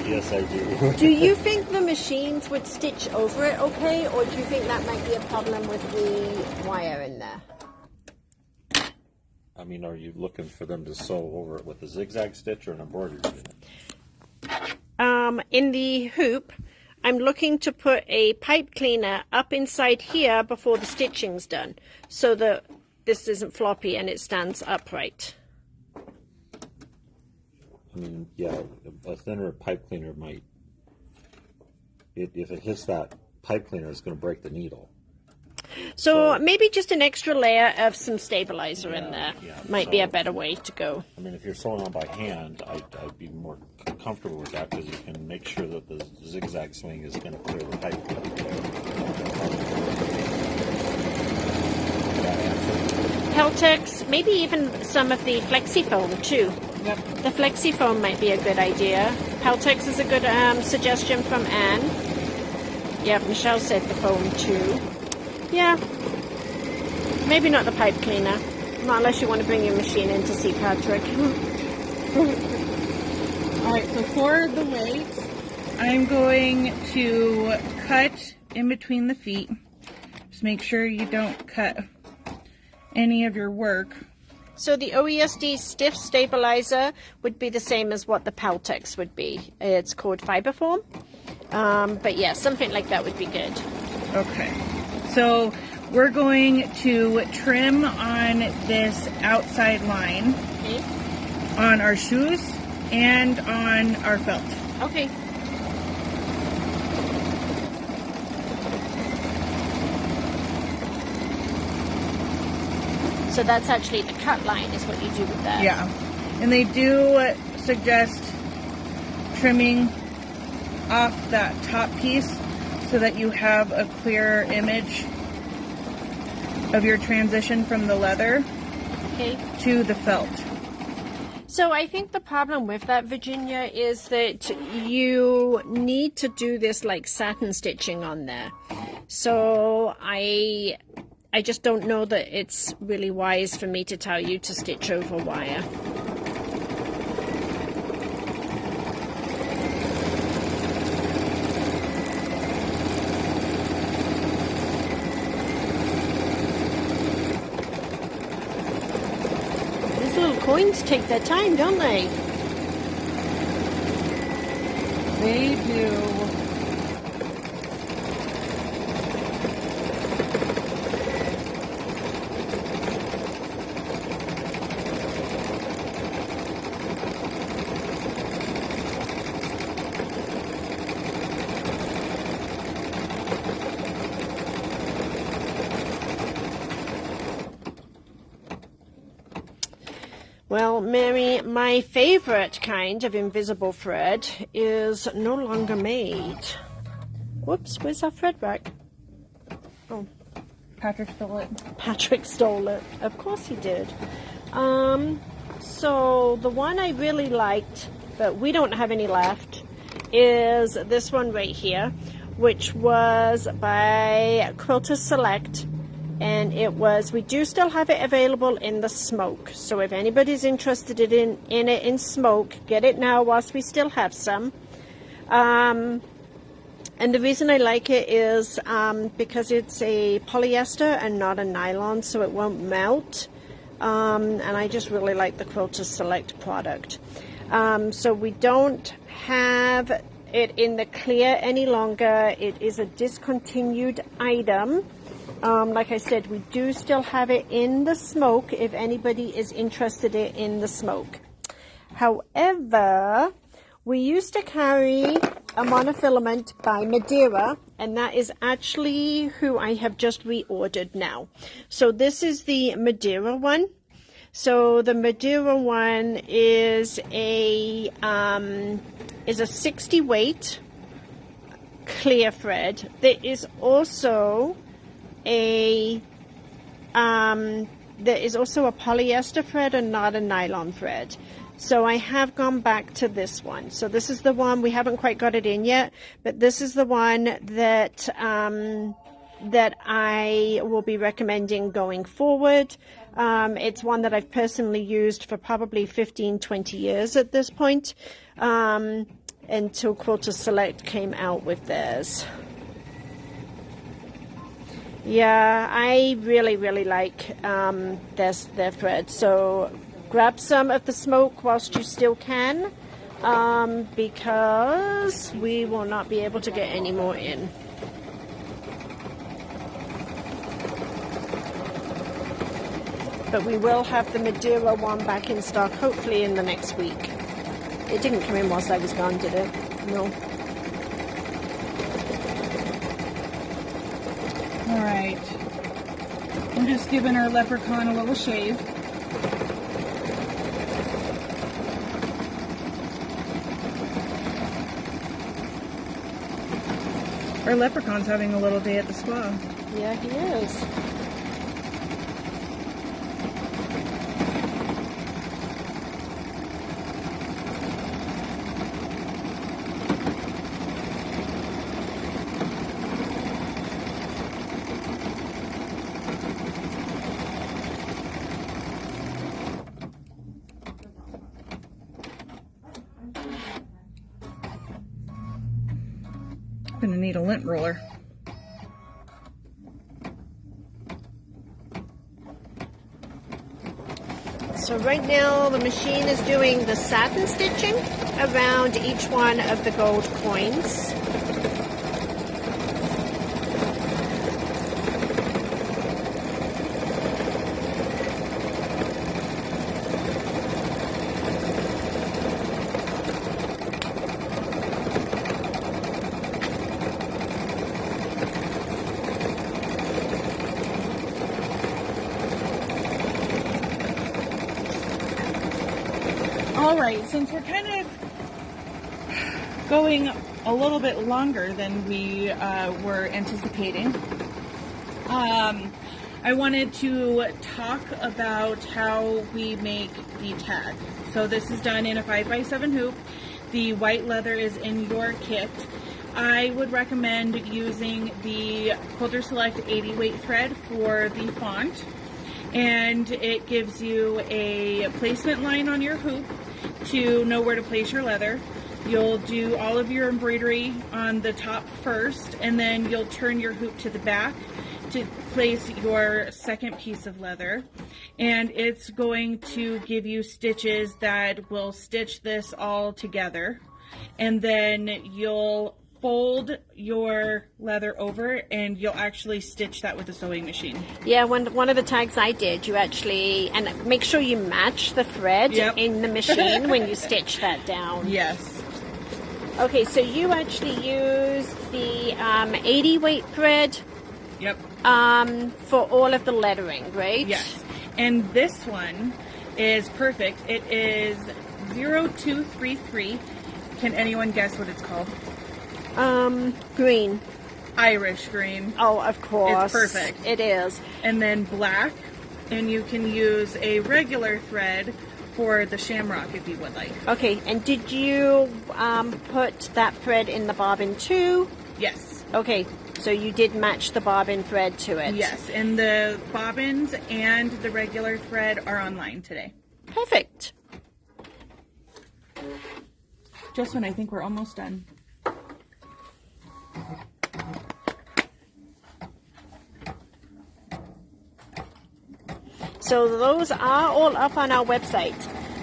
Yes, I do. do you think the machines would stitch over it okay, or do you think that might be a problem with the wire in there? I mean, are you looking for them to sew over it with a zigzag stitch or an embroidery unit? In the hoop, I'm looking to put a pipe cleaner up inside here before the stitching's done, so that this isn't floppy and it stands upright. I mean, yeah, a thinner pipe cleaner might, if it hits that pipe cleaner, it's going to break the needle. So maybe just an extra layer of some stabilizer in there yeah, might be a better way to go. I mean, if you're sewing on by hand, I'd be more comfortable with that because you can make sure that the zigzag swing is going to clear the pipe. Peltex, maybe even some of the flexi foam too. Yep. The flexi foam might be a good idea. Peltex is a good suggestion from Anne. Yep, Michelle said the foam too. Yeah, maybe not the pipe cleaner. Not unless you want to bring your machine in to see Patrick. Alright, so for the weights, I'm going to cut in between the feet. Just make sure you don't cut any of your work. So the OESD stiff stabilizer would be the same as what the Peltex would be. It's called Fiberform. But yeah, something like that would be good. Okay. So we're going to trim on this outside line Okay. on our shoes and on our felt. Okay. So that's actually the cut line is what you do with that. Yeah. And they do suggest trimming off that top piece so that you have a clearer image of your transition from the leather Okay. to the felt. So I think the problem with that, Virginia, is that you need to do this like satin stitching on there. So I just don't know that it's really wise for me to tell you to stitch over wire. These little coins take their time, don't they? They do. Well, Mary, my favorite kind of invisible thread is no longer made. Whoops, where's our thread rack? Oh, Patrick stole it. Patrick stole it. Of course he did. So the one I really liked, but we don't have any left, is this one right here, which was by Quilters Select. And it was, we do still have it available in the smoke. So if anybody's interested in it in smoke, get it now whilst we still have some. And And the reason I like it is because it's a polyester and not a nylon, so it won't melt. And I just really like the Quilter Select product. So we don't have it in the clear any longer. It is a discontinued item. Like I said, we do still have it in the smoke if anybody is interested in the smoke. However, we used to carry a monofilament by Madeira, and that is actually who I have just reordered now. So this is the Madeira one. So the Madeira one is a 60 weight clear thread. There is also a polyester thread and not a nylon thread. So I have gone back to this one. So this is the one, we haven't quite got it in yet, but this is the one that that I will be recommending going forward. It's one that I've personally used for probably 15-20 years at this point, until Quilter Select came out with theirs. Yeah, I really like their thread. So grab some of the smoke whilst you still can, because we will not be able to get any more in. But we will have the Madeira one back in stock, hopefully in the next week. It didn't come in whilst I was gone, did it? No. All right. I'm just giving our leprechaun a little shave. Our leprechaun's having a little day at the spa. Yeah, he is. I'm gonna need a lint roller. So right now the machine is doing the satin stitching around each one of the gold coins. All right, since we're kind of going a little bit longer than we were anticipating, I wanted to talk about how we make the tag. So this is done in a 5x7 hoop. The white leather is in your kit. I would recommend using the Quilter Select 80 weight thread for the font, and it gives you a placement line on your hoop to know where to place your leather. You'll do all of your embroidery on the top first, and then you'll turn your hoop to the back to place your second piece of leather, and it's going to give you stitches that will stitch this all together, and then you'll fold your leather over and you'll actually stitch that with a sewing machine. Yeah, one of the tags I did, you actually, and make sure you match the thread in the machine when you stitch that down. Yes. Okay, so you actually use the 80 weight thread. Yep. For all of the lettering, right? Yes. And this one is perfect. It is 0233. Can anyone guess what it's called? Green. Irish green. Oh, of course. It's perfect. It is. And then black, and you can use a regular thread for the shamrock if you would like. Okay, and did you put that thread in the bobbin too? Yes. Okay, so you did match the bobbin thread to it. Yes, and the bobbins and the regular thread are online today. Perfect. Just when I think we're almost done. So those are all up on our website.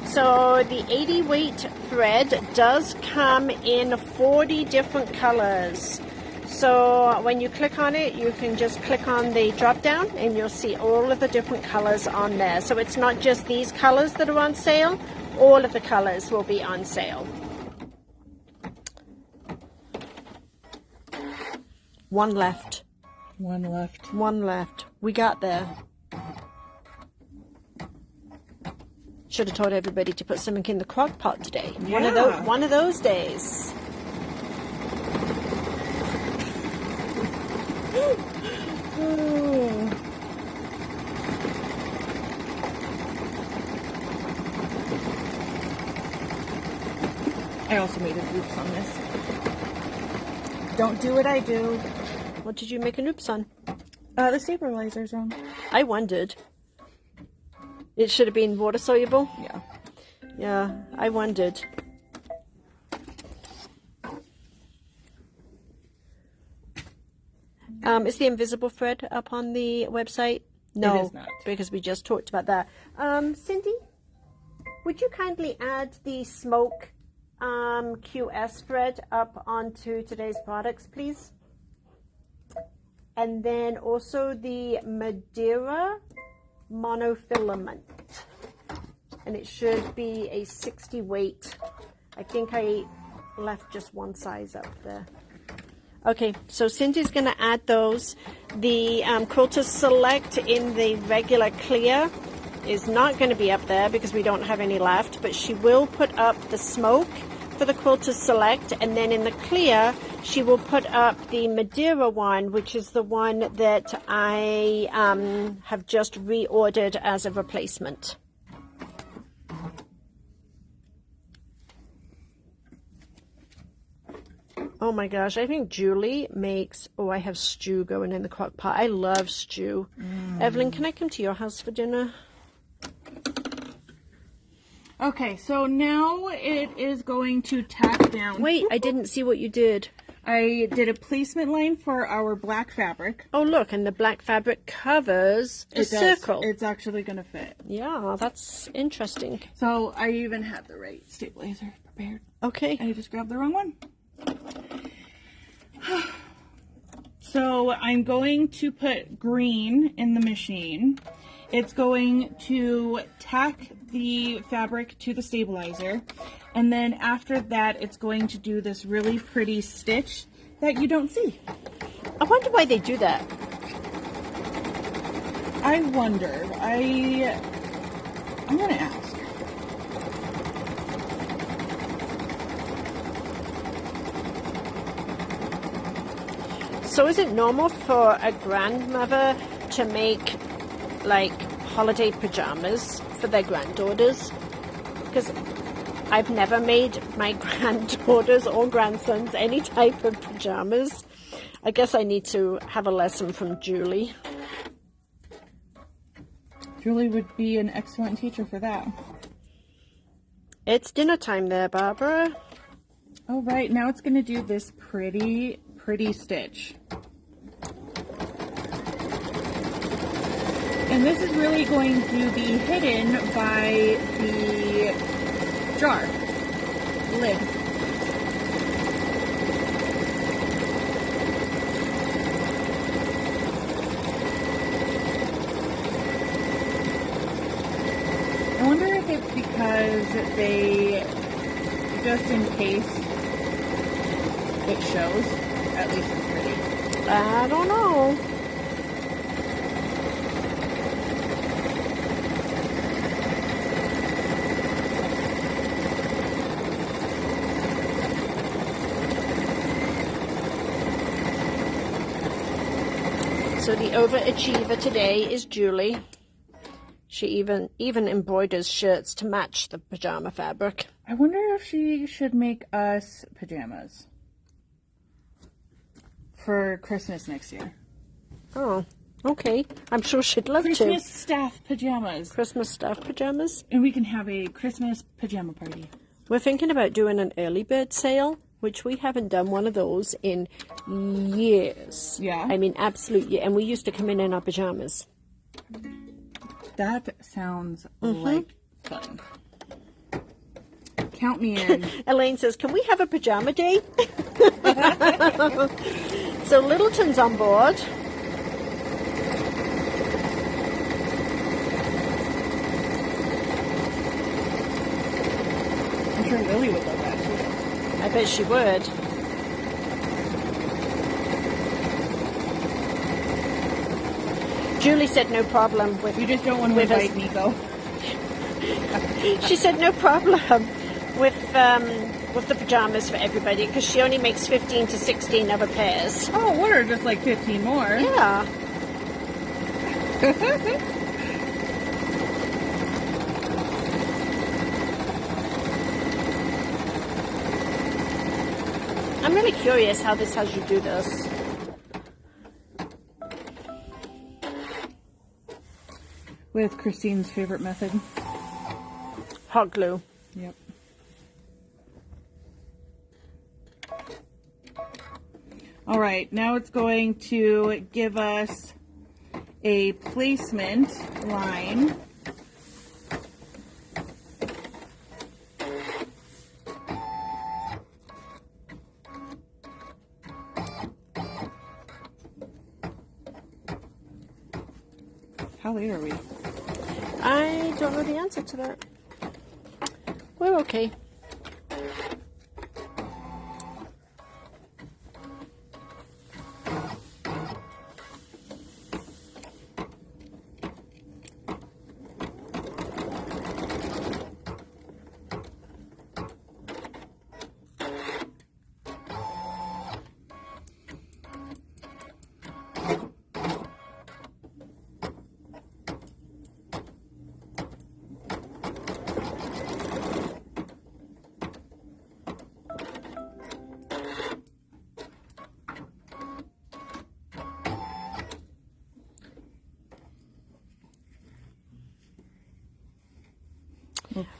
So the 80 weight thread does come in 40 different colors. So when you click on it, you can just click on the drop down and you'll see all of the different colors on there. So it's not just these colors that are on sale, all of the colors will be on sale. One left. One left. One left. We got there. Should have told everybody to put something in the crock pot today. Yeah. One of those days. I also made a oops on this. Don't do what I do. What did you make an oops on? The stabilizer's wrong. I wondered. It should have been water soluble? Yeah. Yeah, I wondered. Is the invisible thread up on the website? No, it is not. Because we just talked about that. Cindy, would you kindly add the smoke QS thread up onto today's products, please? And then also the Madeira monofilament. And it should be a 60 weight. I think I left just one size up there. Okay, so Cindy's going to add those. The Quilter Select in the regular clear is not going to be up there because we don't have any left, but she will put up the smoke for the Quilter Select, and then in the clear she will put up the Madeira one, which is the one that I have just reordered as a replacement. Oh my gosh, I think Julie makes, oh, I have stew going in the crock pot. I love stew. Evelyn, can I come to your house for dinner? Okay, so now it is going to tack down. Wait, I didn't see what you did. I did a placement line for our black fabric. Oh, look, and the black fabric covers the circle. It's actually going to fit. Yeah, that's interesting. So I even had the right stabilizer prepared. Okay. I just grabbed the wrong one. So I'm going to put green in the machine. It's going to tack the fabric to the stabilizer, and then after that it's going to do this really pretty stitch that you don't see. I wonder why they do that. I wondered. I'm gonna ask. So is it normal for a grandmother to make like holiday pajamas for their granddaughters? Because I've never made my granddaughters or grandsons any type of pajamas. I guess I need to have a lesson from Julie. Julie would be an excellent teacher for that. It's dinner time there, Barbara. All right, now it's going to do this pretty stitch. And this is really going to be hidden by the jar lid. I wonder if it's because they, just in case it shows, at least it's pretty. I don't know. So the overachiever today is Julie. She even embroiders shirts to match the pajama fabric. I wonder if she should make us pajamas for Christmas next year. Oh, okay. I'm sure she'd love Christmas to. staff pajamas. Christmas stuff pajamas. And we can have a Christmas pajama party. We're thinking about doing an early bird sale, which we haven't done one of those in years. Yeah. I mean, absolutely. And we used to come in our pajamas. That sounds like fun. Count me in. Elaine says, can we have a pajama day? So Littleton's on board. I'm sure Lily would love that too. I bet she would. Julie said no problem with. You just don't want to with us. invite Nico. She said no problem with the pajamas for everybody because she only makes 15 to 16 other pairs. Oh, what are just like 15 more? Yeah. I'm really curious how this has you do this. With Christine's favorite method. Hot glue. Yep. All right, now it's going to give us a placement line. How late are we? I don't know the answer to that. We're okay.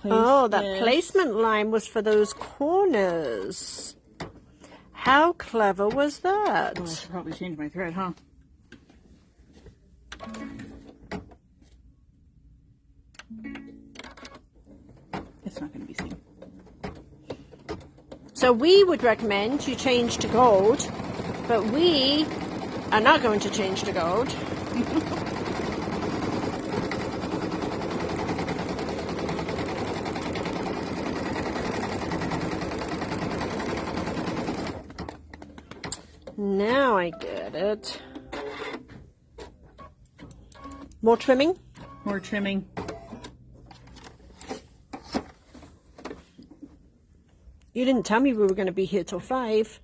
Oh, that placement line was for those corners. How clever was that? Oh, I should probably change my thread, huh? It's not going to be seen. So we would recommend you change to gold, but we are not going to change to gold. Now I get it. More trimming? More trimming. You didn't tell me we were going to be here till 5.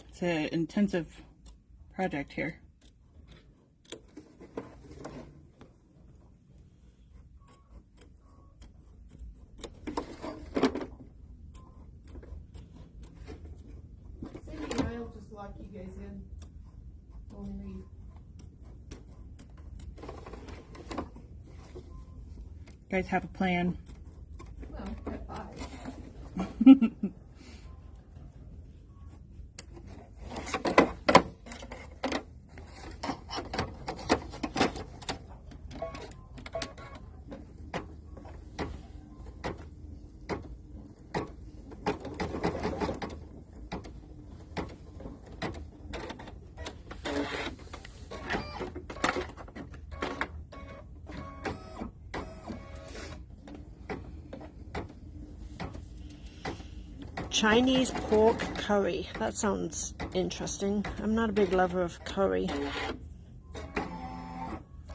It's an intensive project here. Lock you guys in when we leave. You guys have a plan. Well, at 5. Chinese pork curry. That sounds interesting. I'm not a big lover of curry.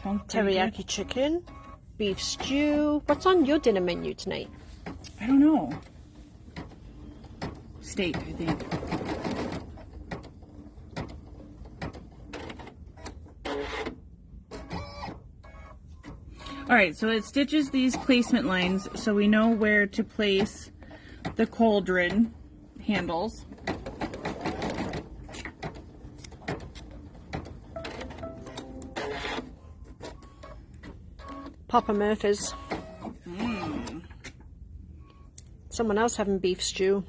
Teriyaki chicken, beef stew. What's on your dinner menu tonight? I don't know. Steak, I think. All right, so it stitches these placement lines so we know where to place the cauldron handles. Papa Murphy's. Someone else having beef stew.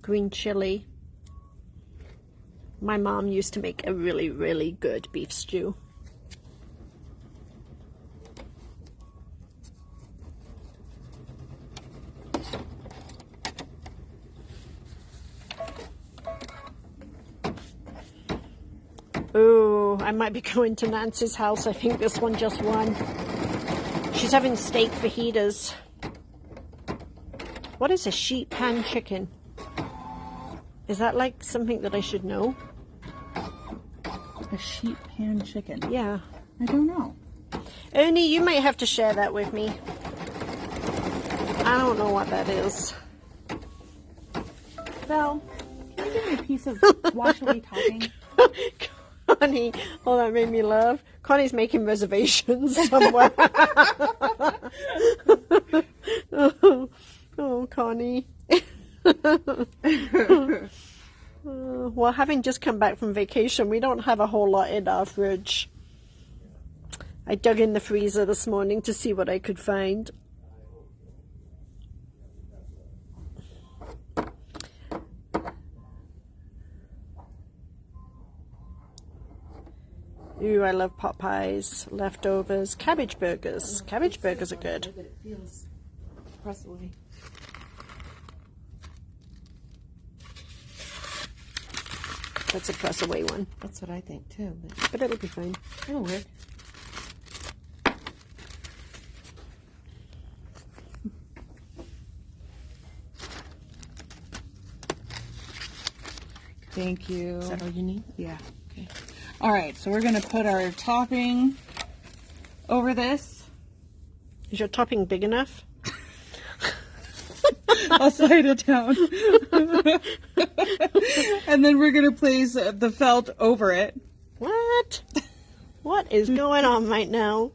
Green chili. My mom used to make a really, really good beef stew. Ooh, I might be going to Nancy's house. I think this one just won. She's having steak fajitas. What is a sheet pan chicken? Is that like something that I should know? A sheet pan chicken. Yeah. I don't know. Ernie, you might have to share that with me. I don't know what that is. Belle, can you give me a piece of wash away topping? Connie, oh, that made me laugh. Connie's making reservations somewhere. Oh, Connie. Well, having just come back from vacation, we don't have a whole lot in our fridge. I dug in the freezer this morning to see what I could find. Ooh, I love pot pies, leftovers, cabbage burgers. Cabbage burgers are good. But it feels press away. That's a press away one, That's what I think too. but it'll be fine. It'll work. Thank you. Is that all you need? Yeah. Okay. All right, so we're gonna put our topping over this. Is your topping big enough? I'll slide it down. And then we're gonna place the felt over it. What? What is going on right now?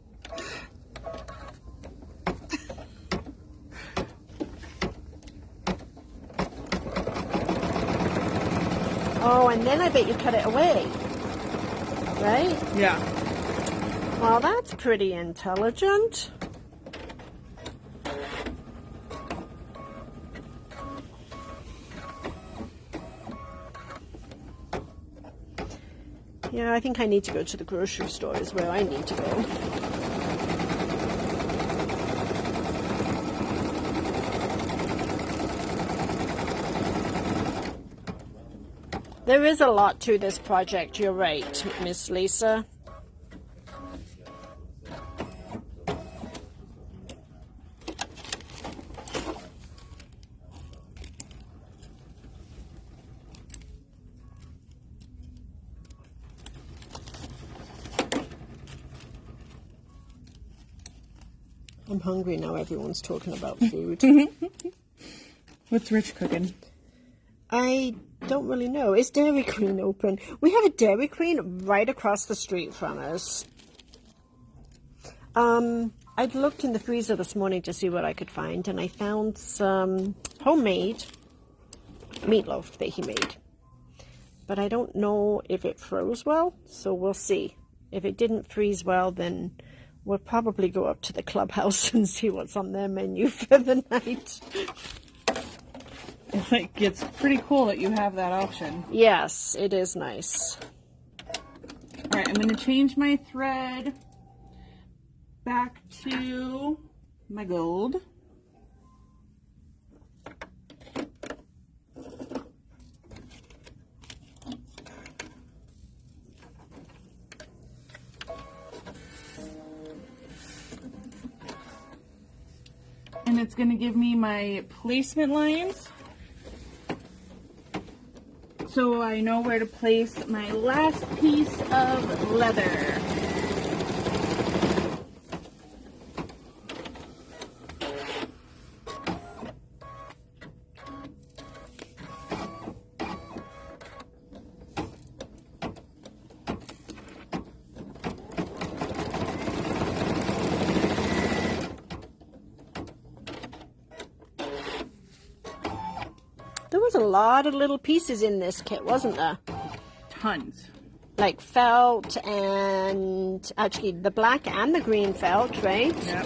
Oh, and then I bet you cut it away. Right? Yeah. Well, that's pretty intelligent. Yeah, I think I need to go to the grocery store is where I need to go. There is a lot to this project, you're right, Miss Lisa. I'm hungry now, everyone's talking about food. What's Rich cooking? I don't really know. Is Dairy Queen open? We have a Dairy Queen right across the street from us. I'd looked in the freezer this morning to see what I could find, and I found some homemade meatloaf that he made. But I don't know if it froze well, so we'll see. If it didn't freeze well, then we'll probably go up to the clubhouse and see what's on their menu for the night. Like, it's pretty cool that you have that option. Yes, it is nice. All right, I'm going to change my thread back to my gold. And it's going to give me my placement lines. So I know where to place my last piece of leather. There was a lot of little pieces in this kit, wasn't there? Tons. Like felt and actually the black and the green felt, right? Yep.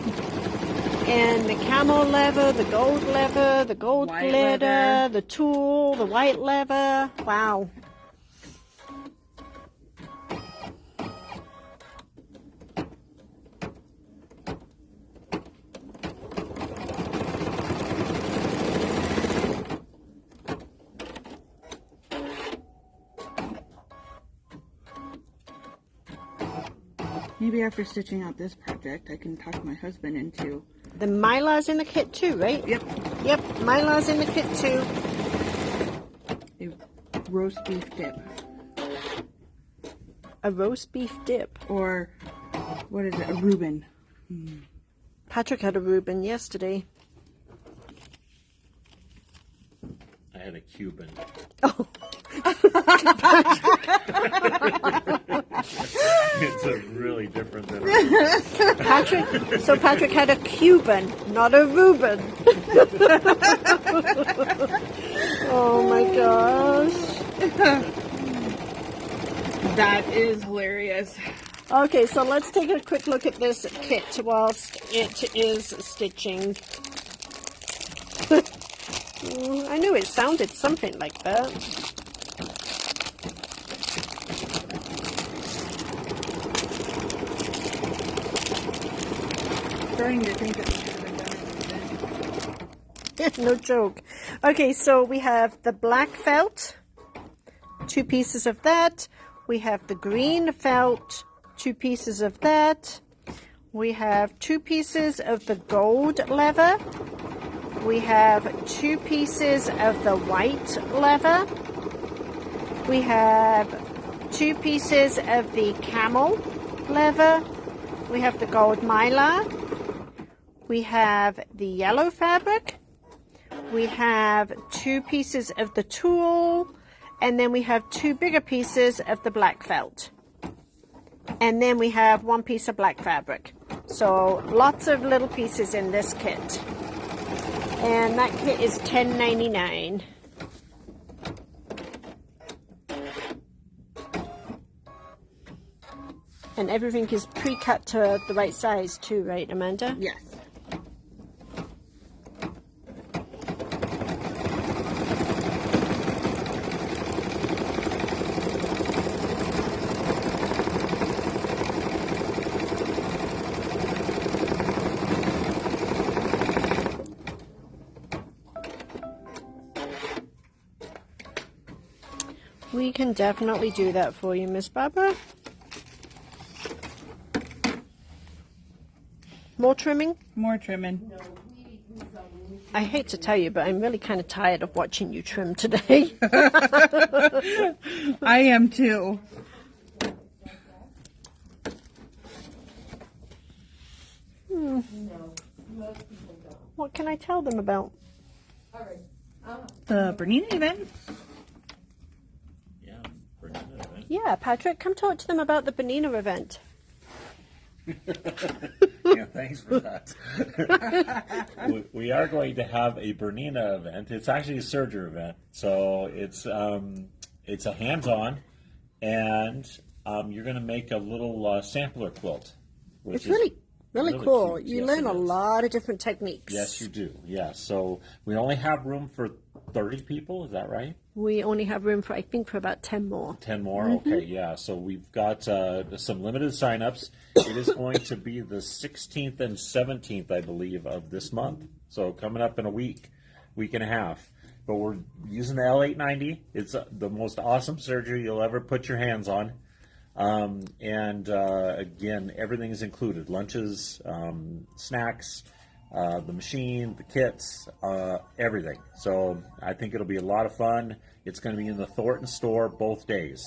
And the camel leather, the gold White glitter, leather. the tulle, the white leather. Wow. Maybe after stitching out this project, I can talk my husband into. The Mylar's in the kit too, right? Yep. Yep, Mylar's in the kit too. A roast beef dip. A roast beef dip. Or, what is it? A Reuben. Patrick had a Reuben yesterday. I had a Cuban. Oh. It's a really different than Patrick. So Patrick had a Cuban, not a Reuben. Oh my gosh. That is hilarious. Okay, so let's take a quick look at this kit whilst it is stitching. I knew it sounded something like that. Starting to think that we should have done it. No joke. Okay, so we have the black felt, 2 pieces of that. We have the green felt, 2 pieces of that. We have 2 pieces of the gold leather. We have 2 pieces of the white leather. We have 2 pieces of the camel leather. We have the gold mylar. We have the yellow fabric. We have 2 pieces of the tulle. And then we have 2 bigger pieces of the black felt. And then we have 1 piece of black fabric. So lots of little pieces in this kit. And that kit is $10.99. And everything is pre-cut to the right size too, right, Amanda? Yes. We can definitely do that for you, Miss Barbara. More trimming? More trimming. I hate to tell you, but I'm really kind of tired of watching you trim today. I am too. What can I tell them about? The Bernina event. Yeah, Bernina event. Yeah, Patrick, come talk to them about the Bernina event. Yeah, thanks for that. we are going to have a Bernina event. It's actually a serger event, so it's a hands-on, and you're going to make a little sampler quilt. It's really cool. Cute. You Yes, learn it a is. lot of different techniques. Yes, you do. Yeah, so we only have room for 30 people. Is that right? We only have room for, I think, for about 10 more. 10 more? Okay, yeah. So we've got some limited signups. It is going to be the 16th and 17th, I believe, of this month. So coming up in a week and a half. But we're using the L890. It's the most awesome serger you'll ever put your hands on. Again, everything is included. Lunches, snacks, the machine, the kits, everything. So I think it'll be a lot of fun. It's going to be in the Thornton store both days.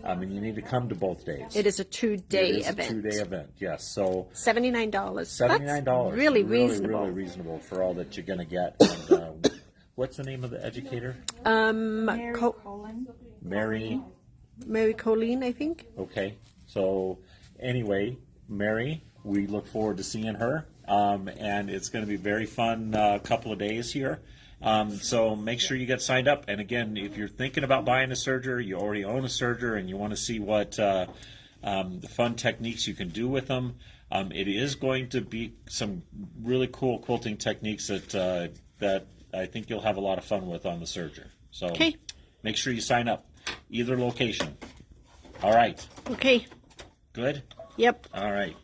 And you need to come to both days. It is a 2-day It is event. a 2-day event, yes. So $79. $79. That's really reasonable. Really reasonable for all that you're going to get. And, what's the name of the educator? Mary Colleen, I think. Okay. So anyway, Mary, we look forward to seeing her. And it's going to be a very fun couple of days here. So make sure you get signed up. And again, if you're thinking about buying a serger, you already own a serger, and you want to see what the fun techniques you can do with them, it is going to be some really cool quilting techniques that I think you'll have a lot of fun with on the serger. So Okay. make sure you sign up. Either location. All right. Okay. Good? Yep. All right.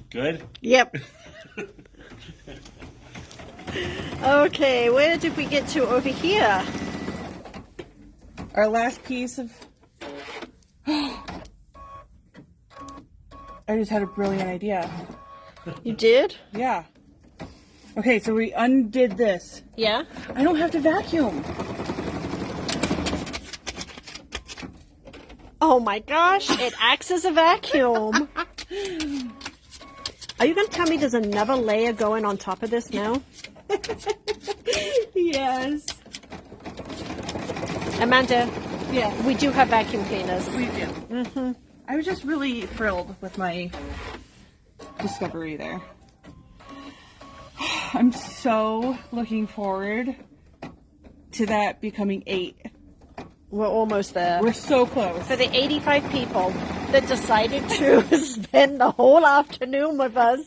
Good? Yep. Okay, where did we get to over here? Our last piece of I just had a brilliant idea. You did? Yeah. Okay, so we undid this. Yeah. I don't have to vacuum. Oh my gosh, it acts as a vacuum. Are you going to tell me there's another layer going on top of this now? Yes. Amanda, Yeah, we do have vacuum cleaners. we do. Mm-hmm. I was just really thrilled with my discovery there. I'm so looking forward to that becoming 8. We're almost there. We're so close. For the 85 people that decided to spend the whole afternoon with us,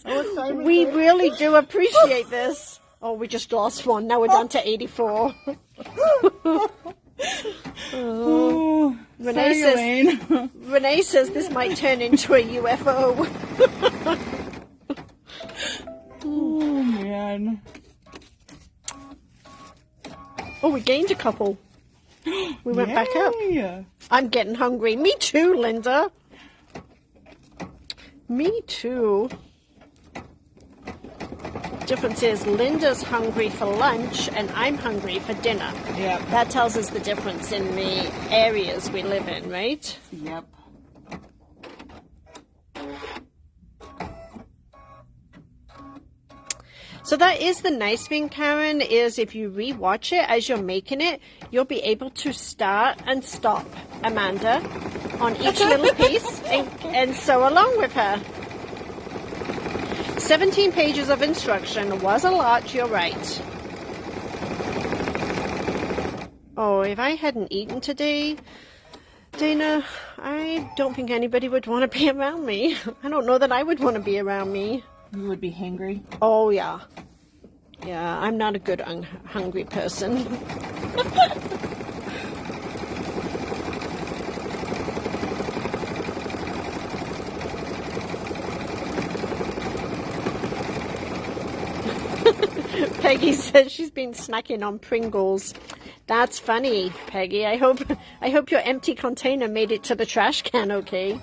we really do appreciate this. Oh, we just lost one. Now we're down to 84. Ooh, Renee says this might turn into a UFO. Oh, man. Oh, we gained a couple. We went back up. Yay. I'm getting hungry. Me too, Linda. Me too. Difference is Linda's hungry for lunch and I'm hungry for dinner. Yep. That tells us the difference in the areas we live in, right? Yep. So that is the nice thing, Karen, is if you rewatch it as you're making it, you'll be able to start and stop Amanda on each little piece and sew along with her. 17 pages of instruction was a lot, you're right. Oh, if I hadn't eaten today, Dana, I don't think anybody would want to be around me. I don't know that I would want to be around me. You would be hangry. Oh, yeah. Yeah, I'm not a good hungry person. Peggy says she's been snacking on Pringles. That's funny, Peggy. I hope your empty container made it to the trash can okay.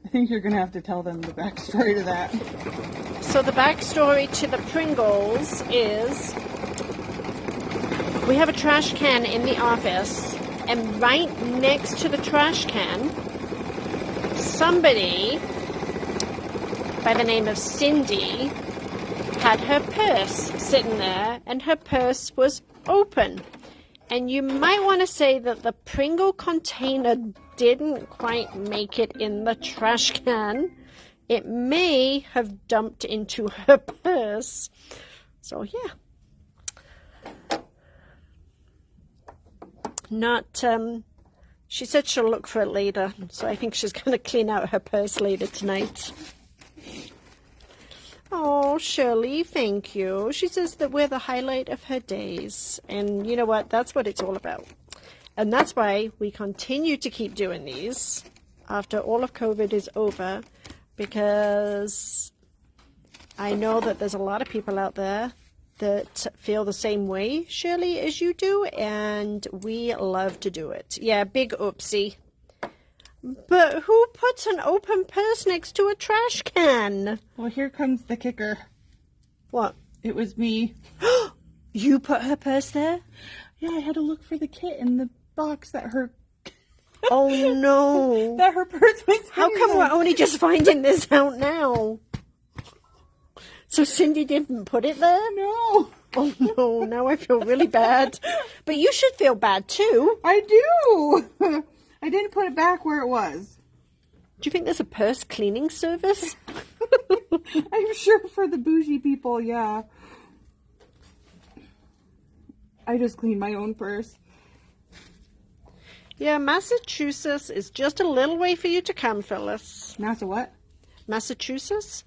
I think you're going to have to tell them the backstory to that. So the backstory to the Pringles is we have a trash can in the office, and right next to the trash can, somebody by the name of Cindy had her purse sitting there, and her purse was open. And you might want to say that the Pringle container didn't quite make it in the trash can. It may have dumped into her purse. So, yeah. She said she'll look for it later. So I think she's going to clean out her purse later tonight. Oh, Shirley, thank you. She says that we're the highlight of her days. And you know what? That's what it's all about. And that's why we continue to keep doing these after all of COVID is over, because I know that there's a lot of people out there that feel the same way, Shirley, as you do, and we love to do it. Yeah, big oopsie. But who puts an open purse next to a trash can? Well, here comes the kicker. What? It was me. You put her purse there? Yeah, I had to look for the kit in the box that her... Oh, no. that her purse was in. How come we're only just finding this out now? So Cindy didn't put it there? No. Oh, no. Now I feel really bad. But you should feel bad, too. I do. I didn't put it back where it was. Do you think there's a purse cleaning service? I'm sure for the bougie people, yeah. I just cleaned my own purse. Yeah, Massachusetts is just a little way for you to come, Phyllis. Massa what? Massachusetts?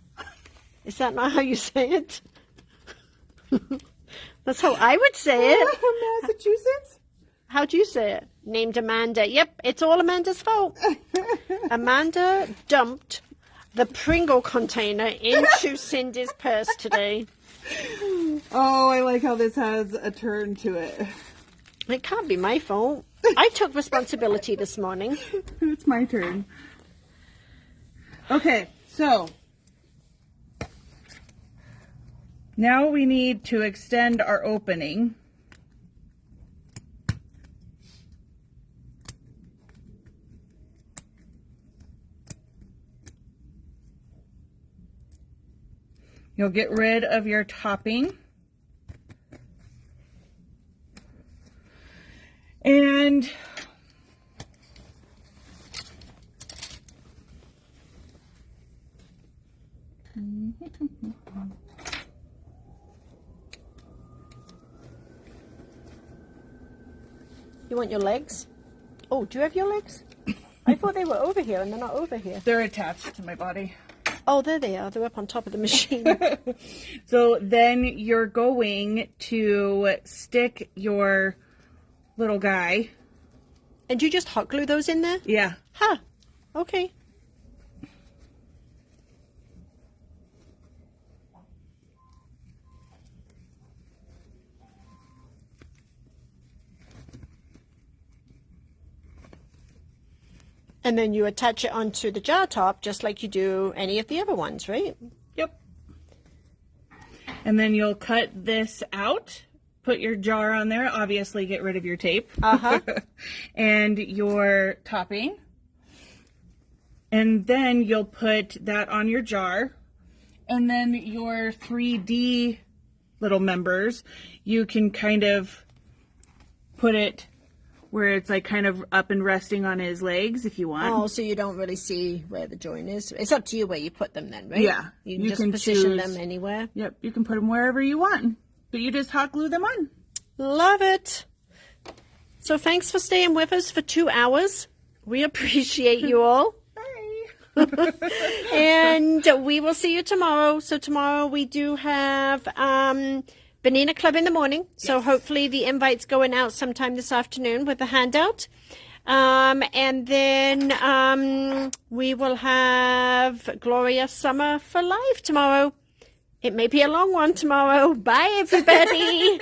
Is that not how you say it? That's how I would say it. Massachusetts? How do you say it? Named Amanda. Yep, it's all Amanda's fault. Amanda dumped the Pringle container into Cindy's purse today. Oh, I like how this has a turn to it. It can't be my fault. I took responsibility this morning. It's my turn. Okay, so now we need to extend our opening. You'll get rid of your topping. And You want your legs? Oh, do you have your legs? I thought they were over here, and they're not over here. they're attached to my body. Oh, there they are. They're up on top of the machine. So then you're going to stick your little guy. And you just hot glue those in there? Yeah. Huh. Okay. And then you attach it onto the jar top just like you do any of the other ones, right? Yep. And then you'll cut this out, put your jar on there, obviously get rid of your tape. Uh-huh. And your topping. And then you'll put that on your jar. And then your 3D little members, you can kind of put it where it's like kind of up and resting on his legs if you want. Oh, so you don't really see where the joint is. It's up to you where you put them then, right? Yeah. You can just position them anywhere. Yep, you can put them wherever you want. But you just hot glue them on. Love it. So thanks for staying with us for 2 hours. We appreciate you all. Bye. And we will see you tomorrow. So tomorrow we do have Banana Club in the morning. So hopefully the invite's going out sometime this afternoon with the handout. And then we will have Gloria Summer for live tomorrow. It may be a long one tomorrow. Bye, everybody.